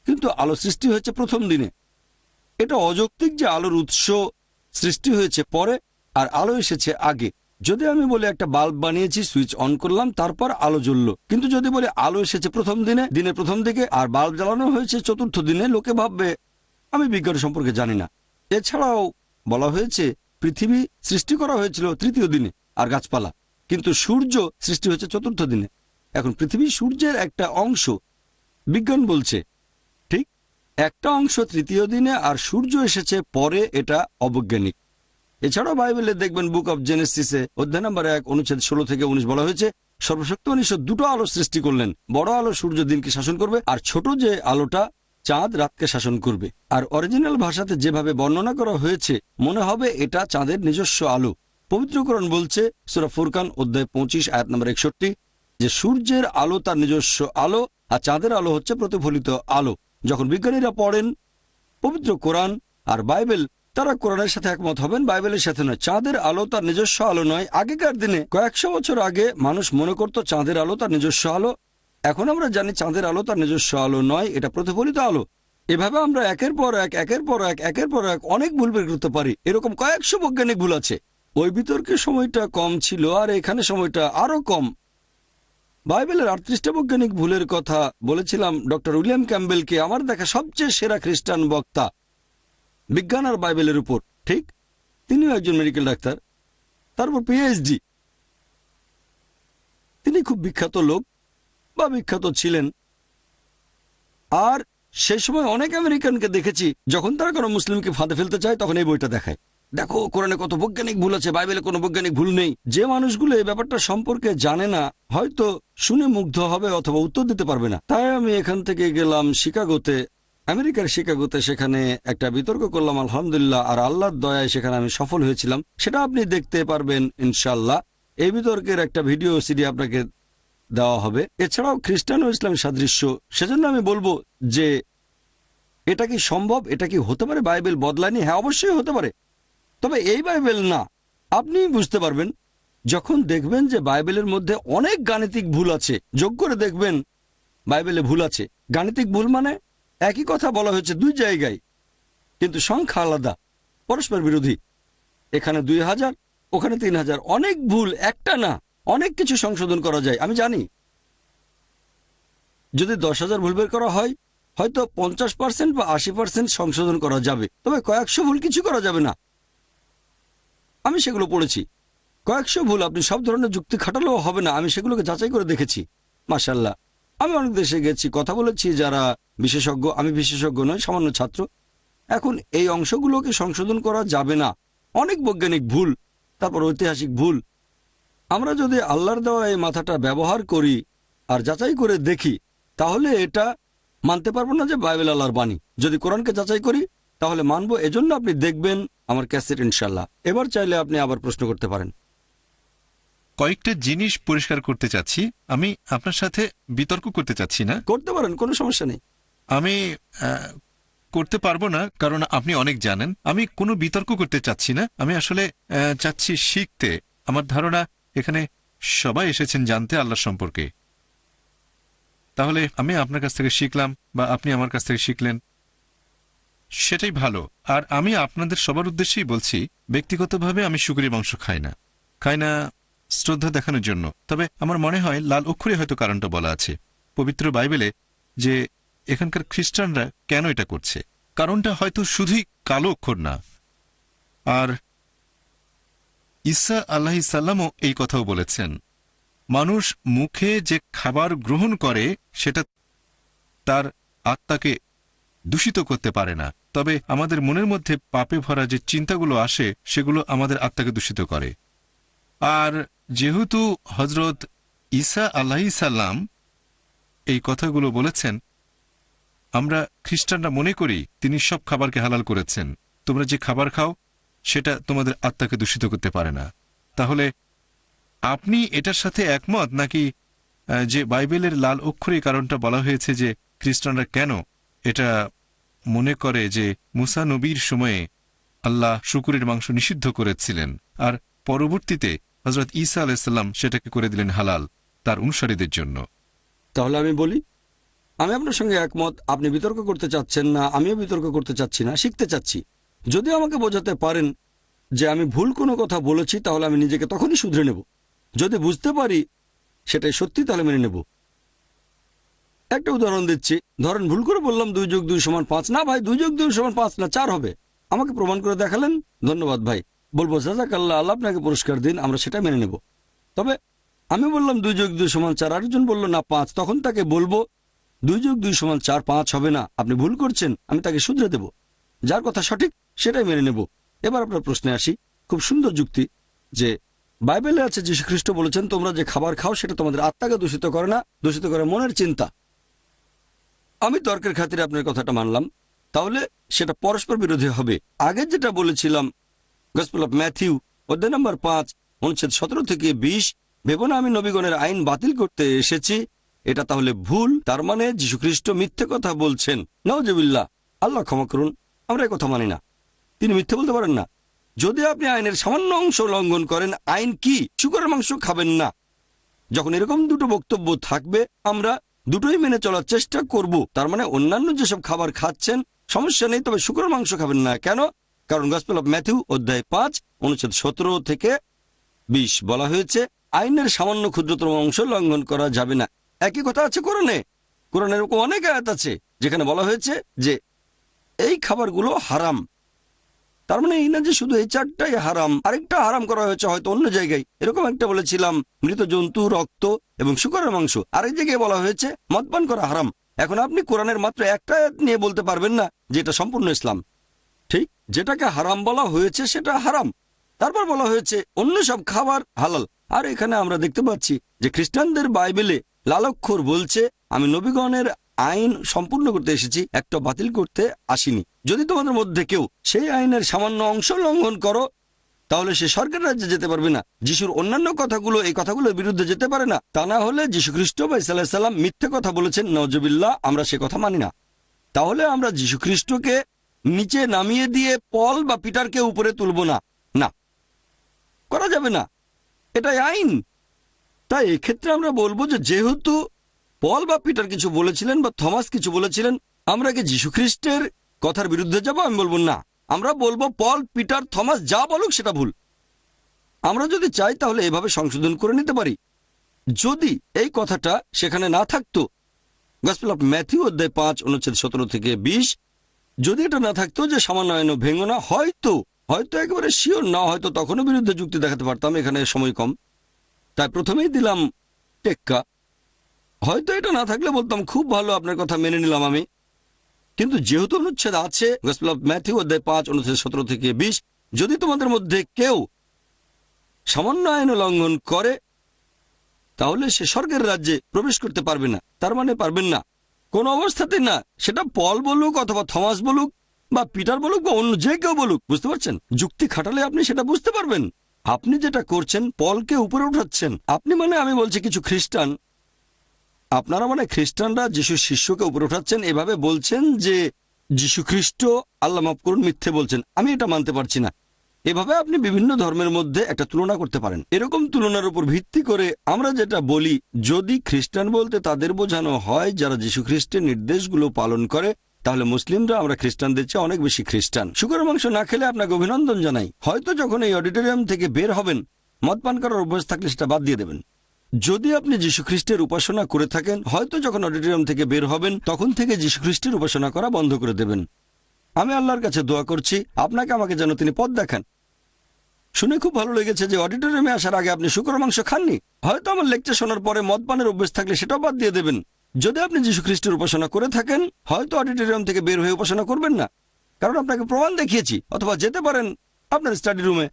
কিন্তু আলো সৃষ্টি হয়েছে প্রথম দিনে। এটা অযৌক্তিক যে আলোর উৎস সৃষ্টি হয়েছে পরে আর আলো এসেছে আগে। যদি আমি বলি একটা বাল্ব বানিয়েছি, সুইচ অন করলাম, তারপর আলো জ্বললো, কিন্তু যদি বলি আলো এসেছে প্রথম দিনে, দিনের প্রথম দিকে, আর বাল্ব জ্বালানো হয়েছে চতুর্থ দিনে, লোকে ভাববে আমি বিজ্ঞান সম্পর্কে জানি না। এছাড়াও বলা হয়েছে পৃথিবী সৃষ্টি করা হয়েছিল তৃতীয় দিনে আর গাছপালা, কিন্তু সূর্য সৃষ্টি হয়েছে চতুর্থ দিনে। এখন পৃথিবী সূর্যের একটা অংশ, বিজ্ঞান বলছে ঠিক একটা অংশ তৃতীয় দিনে আর সূর্য এসেছে পরে, এটা অবৈজ্ঞানিক। এছাড়াও বাইবেলে দেখবেন বুক অব জেনেসিসে অধ্যায় নম্বর 1 অনুচ্ছেদ 16 থেকে 19 বলা হয়েছে সর্বশক্তিমান ঈশ্বর দুটো আলো সৃষ্টি করলেন, বড় আলো সূর্য দিনকে শাসন করবে, আর ছোট যে আলোটা চাঁদ রাতকে শাসন করবে। আর অরিজিনাল ভাষাতে যেভাবে বর্ণনা করা হয়েছে মনে হবে এটা চাঁদের নিজস্ব আলো। পবিত্র কোরআন বলছে সূরা ফুরকান অধ্যায় 25 আয়াত নম্বর 61 যে সূর্যের আলো তার নিজস্ব আলো আর চাঁদের আলো হচ্ছে প্রতিফলিত আলো। যখন বিজ্ঞানীরা পড়েন পবিত্র কোরআন আর বাইবেল, তারা কোরআনের সাথে একমত হবেন, বাইবেলের সাথে নয়। চাঁদের আলো তার নিজস্ব আলো নয়। আগেকার দিনে কয়েকশো বছর আগে মানুষ মনে করত চাঁদের আলো তার নিজস্ব আলো। এখন আমরা জানি চাঁদের আলো তার নিজস্ব আলো নয়, এটা প্রতিফলিত আলো। এভাবে আমরা একের পর এক অনেক ভুল বের করতে পারি। এরকম কয়েকশো বৈজ্ঞানিক ভুল আছে। ওই বিতর্কের সময়টা কম ছিল আর এখানে সময়টা আরো কম। বাইবেলের 38টা বৈজ্ঞানিক ভুলের কথা বলেছিলাম ডক্টর উইলিয়াম ক্যাম্বেলকে, আমার দেখা সবচেয়ে সেরা খ্রিস্টান বক্তা বিজ্ঞান আর বাইবেলের উপর। ঠিক, তিনিও একজন মেডিকেল ডাক্তার, তারপর পিএইচডি। তিনি খুব বিখ্যাত লোক বা বিখ্যাত ছিলেন। আর সেই সময় অনেক আমেরিকানকে দেখেছি যখন তারা কোনো মুসলিমকে ফাঁদে ফেলতে চায় তখন এই বইটা দেখায়, দেখো কোরআনে কত বৈজ্ঞানিক ভুল আছে, বাইবেলে কোনো বৈজ্ঞানিক ভুল নেই। যে মানুষগুলো এই ব্যাপারটা সম্পর্কে জানে না হয়তো শুনে মুগ্ধ হবে অথবা উত্তর দিতে পারবে না। তাই আমি এখান থেকে গেলাম শিকাগোতে, আমেরিকার শিকাগোতে, সেখানে একটা বিতর্ক করলাম আলহামদুলিল্লাহ, আর আল্লাহর দয়ায় সেখানে আমি সফল হয়েছিলাম। সেটা আপনি দেখতে পারবেন ইনশাল্লাহ। এই বিতর্কের একটা ভিডিও সিডি আপনাকে দেওয়া হবে। এছাড়াও খ্রিস্টান ও ইসলাম সাদৃশ্য, সেজন্য আমি বলবো যে এটা কি সম্ভব, এটা কি হতে পারে বাইবেল বদলায়নি? হ্যাঁ, অবশ্যই হতে পারে, তবে এই বাইবেল না। আপনি বুঝতে পারবেন যখন দেখবেন যে বাইবেলের মধ্যে অনেক গাণিতিক ভুল আছে। যোগ করে দেখবেন বাইবেলে ভুল আছে। গাণিতিক ভুল মানে একই কথা বলা হয়েছে 2 জায়গায়, কিন্তু সংখ্যা আলাদা, পরস্পর বিরোধী। এখানে 2000, ওখানে 3000, অনেক ভুল, একটা না, অনেক কিছু সংশোধন করা যায়। আমি জানি যদি 10,000 ভুল বের করা হয় হয়তো 50% বা 80% সংশোধন করা যাবে, তবে কয়েকশো ভুল কিছু করা যাবে না। আমি সেগুলো পড়েছি। কয়েকশো ভুল আপনি সব ধরনের যুক্তি খাটালেও হবে না। আমি সেগুলোকে যাচাই করে দেখেছি। মাশাআল্লাহ, আমি অনেক দেশে গেছি, কথা বলেছি যারা বিশেষজ্ঞ, আমি বিশেষজ্ঞ নই, সামান্য ছাত্র। এখন এই অংশগুলোকে সংশোধন করা যাবে না। অনেক বৈজ্ঞানিক ভুল, তারপর ঐতিহাসিক ভুল। আমরা যদি আল্লাহর দেওয়া এই মাথাটা ব্যবহার করি আর যাচাই করে দেখি, তাহলে এটা মানতে পারবো না যে বাইবেল আল্লাহর বাণী। যদি কোরআনকে যাচাই করি তাহলে মানবো। এজন্য আপনি দেখবেন আমার ক্যাসেট ইনশাল্লাহ। এবার চাইলে আপনি আবার প্রশ্ন করতে পারেন। কয়েকটা জিনিস পরিষ্কার করতে চাচ্ছি। আমি আপনার সাথে বিতর্ক করতে চাচ্ছি না। করতে পারেন, কোনো সমস্যা নেই। আমি করতে পারবো না, কারণ আপনি অনেক জানেন। আমি কোনো বিতর্ক করতে চাচ্ছি না। আমি আসলে চাচ্ছি শিখতে। আমার ধারণা এখানে সবাই এসেছেন জানতে আল্লাহ সম্পর্কে। তাহলে আমি আপনার কাছ থেকে শিখলাম বা আপনি আমার কাছ থেকে শিখলেন, সেটাই ভালো। আর আমি আপনাদের সবার উদ্দেশ্যেই বলছি, ব্যক্তিগতভাবে আমি শুকরের মাংস খাই না শ্রদ্ধা দেখানোর জন্য। তবে আমার মনে হয় লাল অক্ষরে হয়তো কারণটা বলা আছে পবিত্র বাইবেলে, যে এখানকার খ্রিস্টানরা কেন এটা করছে। কারণটা হয়তো শুধুই কালো অক্ষর না। আর ঈসা আলাইহিস সালামও এই কথাও বলেছেন, মানুষ মুখে যে খাবার গ্রহণ করে সেটা তার আত্মাকে দূষিত করতে পারে না, তবে আমাদের মনের মধ্যে পাপে ভরা যে চিন্তাগুলো আসে সেগুলো আমাদের আত্মাকে দূষিত করে। আর যেহেতু হজরত ঈসা আলাইহিস সালাম এই কথাগুলো বলেছেন, আমরা খ্রিস্টানরা মনে করি তিনি সব খাবারকে হালাল করেছেন। তোমরা যে খাবার খাও সেটা তোমাদের আত্মাকে দূষিত করতে পারে না। তাহলে আপনি এটার সাথে একমত নাকি যে বাইবেলের লাল অক্ষরে কারণটা বলা হয়েছে যে খ্রিস্টানরা কেন এটা মনে করে যে মুসা নবীর সময়ে আল্লাহ শুকরের মাংস নিষিদ্ধ করেছিলেন আর পরবর্তীতে হজরত ঈসা আলাইসাল্লাম সেটাকে করে দিলেন হালাল তার অনুসারীদের জন্য? তাহলে আমি বলি, আমি আপনার সঙ্গে একমত। আপনি বিতর্ক করতে চাচ্ছেন না, আমিও বিতর্ক করতে চাচ্ছি না, শিখতে চাচ্ছি। যদি আমাকে বোঝাতে পারেন যে আমি ভুল কোনো কথা বলেছি, তাহলে আমি নিজেকে তখনই শুধরে নেব। যদি বুঝতে পারি সেটাই সত্যি, তাহলে মেনে নেব। একটা উদাহরণ দিচ্ছি। ধরেন ভুল করে বললাম 2 + 2 = 5। না ভাই, 2 + 2 = 5 না, 4 হবে। আমাকে প্রমাণ করে দেখালেন, ধন্যবাদ ভাই। বলবো জাযাকাল্লাহ, আল্লাহ আপনাকে পুরস্কার দিন, আমরা সেটা মেনে নেব। তবে আমি বললাম 2 + 2 = 4, আরেকজন বলল না 5, তখন তাকে বলবো 2 + 2 = 4, 5 হবে না, আপনি ভুল করছেন। আমি তাকে শুধরে দেব, যার কথা সঠিক সেটাই মেনে নেব। এবার আপনার প্রশ্নে আসি। খুব সুন্দর যুক্তি যে বাইবেলে আছে যীশু খ্রিস্ট বলেছেন, তোমরা যে খাবার খাও সেটা তোমাদের আত্মাকে দূষিত করে না, দূষিত করে মনের চিন্তা। আমি তর্কের খাতিরে আপনার কথাটা মানলাম, তাহলে সেটা পরস্পর বিরোধী হবে। আগে যেটা বলেছিলাম, গসপেল অফ ম্যাথিউ অধ্যায় নম্বর 5 অনুচ্ছেদ 17 থেকে 20, ভেবো না আমি নবীগণের আইন বাতিল করতে এসেছি, এটা তাহলে ভুল। তার মানে যীশু খ্রিস্ট মিথ্যে কথা বলছেন। নাউজুবিল্লাহ, আল্লাহ ক্ষমা করুন, আমরা এই কথা মানি না। তিনি মিথ্যে বলতে পারেন না। যদি আপনি আইনের সামান্য অংশ লঙ্ঘন করেন, আইন কি? শুকরের মাংস খাবেন না। যখন এরকম দুটো বক্তব্য থাকবে, আমরা দুটোই মেনে চলার চেষ্টা করব। তার মানে অন্যান্য যেসব খাবার খাচ্ছেন সমস্যা নেই, তবে শুকরের মাংস খাবেন না। কেন? কারণ গসপেল অফ ম্যাথিউ অধ্যায় 5 অনুচ্ছেদ 17 থেকে 20 বলা হয়েছে আইনের সামান্য ক্ষুদ্রতম অংশ লঙ্ঘন করা যাবে না। একই কথা আছে কোরআনে। কোরআনে এরকম অনেক আয়াত আছে যেখানে বলা হয়েছে যে এই খাবারগুলো হারাম। তার মানে এই না যে শুধু এই 4টাই হারাম, আরেকটা হারাম করা হয়েছে হয়তো অন্য জায়গায়। এরকম একটা বলেছিলাম মৃত জন্তু, রক্ত এবং শুকরের মাংস। আরেক জায়গায় বলা হয়েছে মদপান করা হারাম। এখন আপনি কোরআনের মাত্র একটা আয়াত নিয়ে বলতে পারবেন না যে এটা সম্পূর্ণ ইসলাম। ঠিক, যেটাকে হারাম বলা হয়েছে সেটা হারাম, তারপর বলা হয়েছে অন্য সব খাবার হালাল। আর এখানে আমরা দেখতে পাচ্ছি যে খ্রিস্টানদের বাইবেলে লাল অক্ষর বলছে, আমি নবীগণের আইন সম্পূর্ণ করতে এসেছি, একটা বাতিল করতে আসিনি। যদি তোমাদের মধ্যে কেউ সেই আইনের সামান্য অংশ লঙ্ঘন করো, তাহলে সে স্বর্গের রাজ্যে যেতে পারবে না। যিশুর অন্যান্য কথাগুলো এই কথাগুলোর বিরুদ্ধে যেতে পারে না। তা না হলে যীশু খ্রিস্ট বা ঈসা আলাইহিস সালাম মিথ্যে কথা বলেছেন, নাউজুবিল্লাহ, আমরা সে কথা মানি না। তাহলে আমরা যীশু খ্রিস্টকে নিচে নামিয়ে দিয়ে পল বা পিটারকে উপরে তুলব না, না, করা যাবে না, এটাই আইন। তাই এক্ষেত্রে আমরা বলবো যে যেহেতু পল বা পিটার কিছু বলেছিলেন বা থমাস কিছু বলেছিলেন, আমরা কি যীশু খ্রিস্টের কথার বিরুদ্ধে যাব? আমি বলবো না। আমরা বলবো পল, পিটার, থমাস যা বলুক সেটা ভুল। আমরা যদি চাই তাহলে এভাবে সংশোধন করে নিতে পারি। যদি এই কথাটা সেখানে না থাকতো, গসপেল অফ ম্যাথিউ অধ্যায় 5 অনুচ্ছেদ 17 থেকে 20, যদি এটা না থাকতো যে সামান্য আইনও ভেঙো না, হয়তো একেবারে শিওর না, হয়তো তখনও বিরুদ্ধে যুক্তি দেখাতে পারতাম। এখানে সময় কম, তাই প্রথমেই দিলাম টেক্কা। হয়তো এটা না থাকলে বলতাম খুব ভালো, আপনার কথা মেনে নিলাম আমি। কিন্তু যেহেতু অনুচ্ছেদ আছে, গসপেল অফ ম্যাথিউ অধ্যায় 5 অনুচ্ছেদ 17 থেকে 20, যদি তোমাদের মধ্যে কেউ সামান্য আইন উল্লঙ্ঘন করে তাহলে সে স্বর্গের রাজ্যে প্রবেশ করতে পারবে না। তার মানে পারবেন না, কোন অবস্থাতে না। সেটা পল বলুক অথবা থমাস বলুক বা পিটার বলুক বা অন্য যে কেউ বলুক, বুঝতে পারছেন? যুক্তি খাটালে আপনি সেটা বুঝতে পারবেন। আপনি যেটা করছেন পলকে উপরে উঠাচ্ছেন। আপনি মানে আমি বলছি কিছু খ্রিস্টান, আপনারা মানে খ্রিস্টানরা যিশুর শিষ্যকে উপরে উঠাচ্ছেন, এভাবে বলছেন যে যিশু খ্রিস্ট, আল্লাহ মাফ করুন, মিথ্যে বলছেন। আমি এটা মানতে পারছি না। এভাবে আপনি বিভিন্ন ধর্মের মধ্যে একটা তুলনা করতে পারেন। এরকম তুলনার উপর ভিত্তি করে আমরা যেটা বলি, যদি খ্রিস্টান বলতে তাদের বোঝানো হয় যারা যীশু খ্রিস্টের নির্দেশগুলো পালন করে, তাহলে মুসলিমরা আমরা খ্রিস্টানদের চেয়ে অনেক বেশি খ্রিস্টান। শুকরের মাংস না খেলে আপনাকে অভিনন্দন জানাই। হয়তো যখন এই অডিটোরিয়াম থেকে বের হবেন, মদ পান করার অভ্যাস থাকলে সেটা বাদ দিয়ে দেবেন। যদি আপনি যীশু খ্রিস্টের উপাসনা করে থাকেন, হয়তো যখন অডিটোরিয়াম থেকে বের হবেন তখন থেকে যীশু খ্রিস্টের উপাসনা করা বন্ধ করে দেবেন। আমি আল্লাহর কাছে দোয়া করছি আপনাকে আমাকে যেন তিনি পথ দেখান। শুনে খুব ভালো লেগেছে যে অডিটোরিয়ামে আসার আগে আপনি শুকরের মাংস খাননি। হয়তো আমার লেকচার শোনার পরে মদ পানের অভ্যেস থাকলে সেটাও বাদ দিয়ে দেবেন। যদি আপনি যীশু খ্রিস্টের উপাসনা করে থাকেন, হয়তো অডিটোরিয়াম থেকে বের হয়ে উপাসনা করবেন না, কারণ আপনাকে প্রমাণ দেখিয়েছি। অথবা যেতে পারেন আপনার স্টাডি রুমে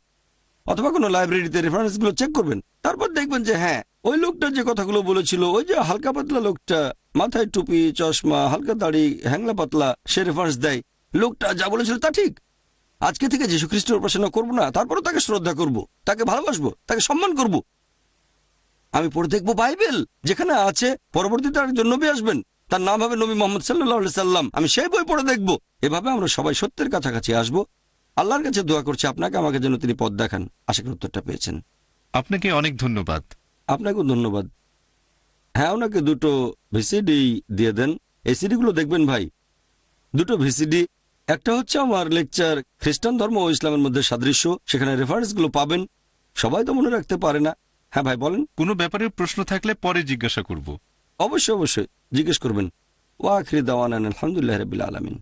অথবা কোনো লাইব্রেরিতে, রেফারেন্সগুলো চেক করবেন। তারপর দেখবেন যে হ্যাঁ, ওই লোকটা যে কথাগুলো বলেছিল, ওই যে হালকা পাতলা লোকটা, মাথায় টুপি, চশমা, হালকা দাড়ি, হ্যাংলা পাতলা, সে রেফারেন্স দেয়। লোকটা যা বলেছিল তা ঠিক। আজকে থেকে যীশু খ্রিস্টের উপাসনা করব না, তারপরও তাকে শ্রদ্ধা করব, তাকে ভালোবাসবো, তাকে সম্মান করব। আমি পড়ে দেখবো বাইবেল, যেখানে আছে পরবর্তীতে একজন নবী আসবেন, তার নাম হবে নবী মোহাম্মদ সাল্লাল্লাহু আলাইহি সাল্লাম। আমি সেই বই পড়ে দেখব। এভাবে আমরা সবাই সত্যের কাছাকাছি আসবো। আল্লাহর কাছে দোয়া করছি আপনাকে আমাকে যেন তিনি পথ দেখান। আশা করি উত্তরটা পেয়েছেন। আপনাকে অনেক ধন্যবাদ। আপনাকেও ধন্যবাদ। হ্যাঁ, ওনাকে 2টো ভিসিডি দিয়ে দেন। এই সিডিগুলো দেখবেন ভাই, 2টো ভিসিডি। একটা হচ্ছে আমার লেকচার খ্রিস্টান ধর্ম ও ইসলামের মধ্যে সাদৃশ্য, সেখানে রেফারেন্সগুলো পাবেন। সবাই তো মনে রাখতে পারে না। হ্যাঁ ভাই বলেন। কোনো ব্যাপারে প্রশ্ন থাকলে পরে জিজ্ঞাসা করব। অবশ্যই অবশ্যই জিজ্ঞেস করবেন। ওয়া আখিরি দাওয়ানা আলহামদুলিল্লাহি রাব্বিল আলামিন।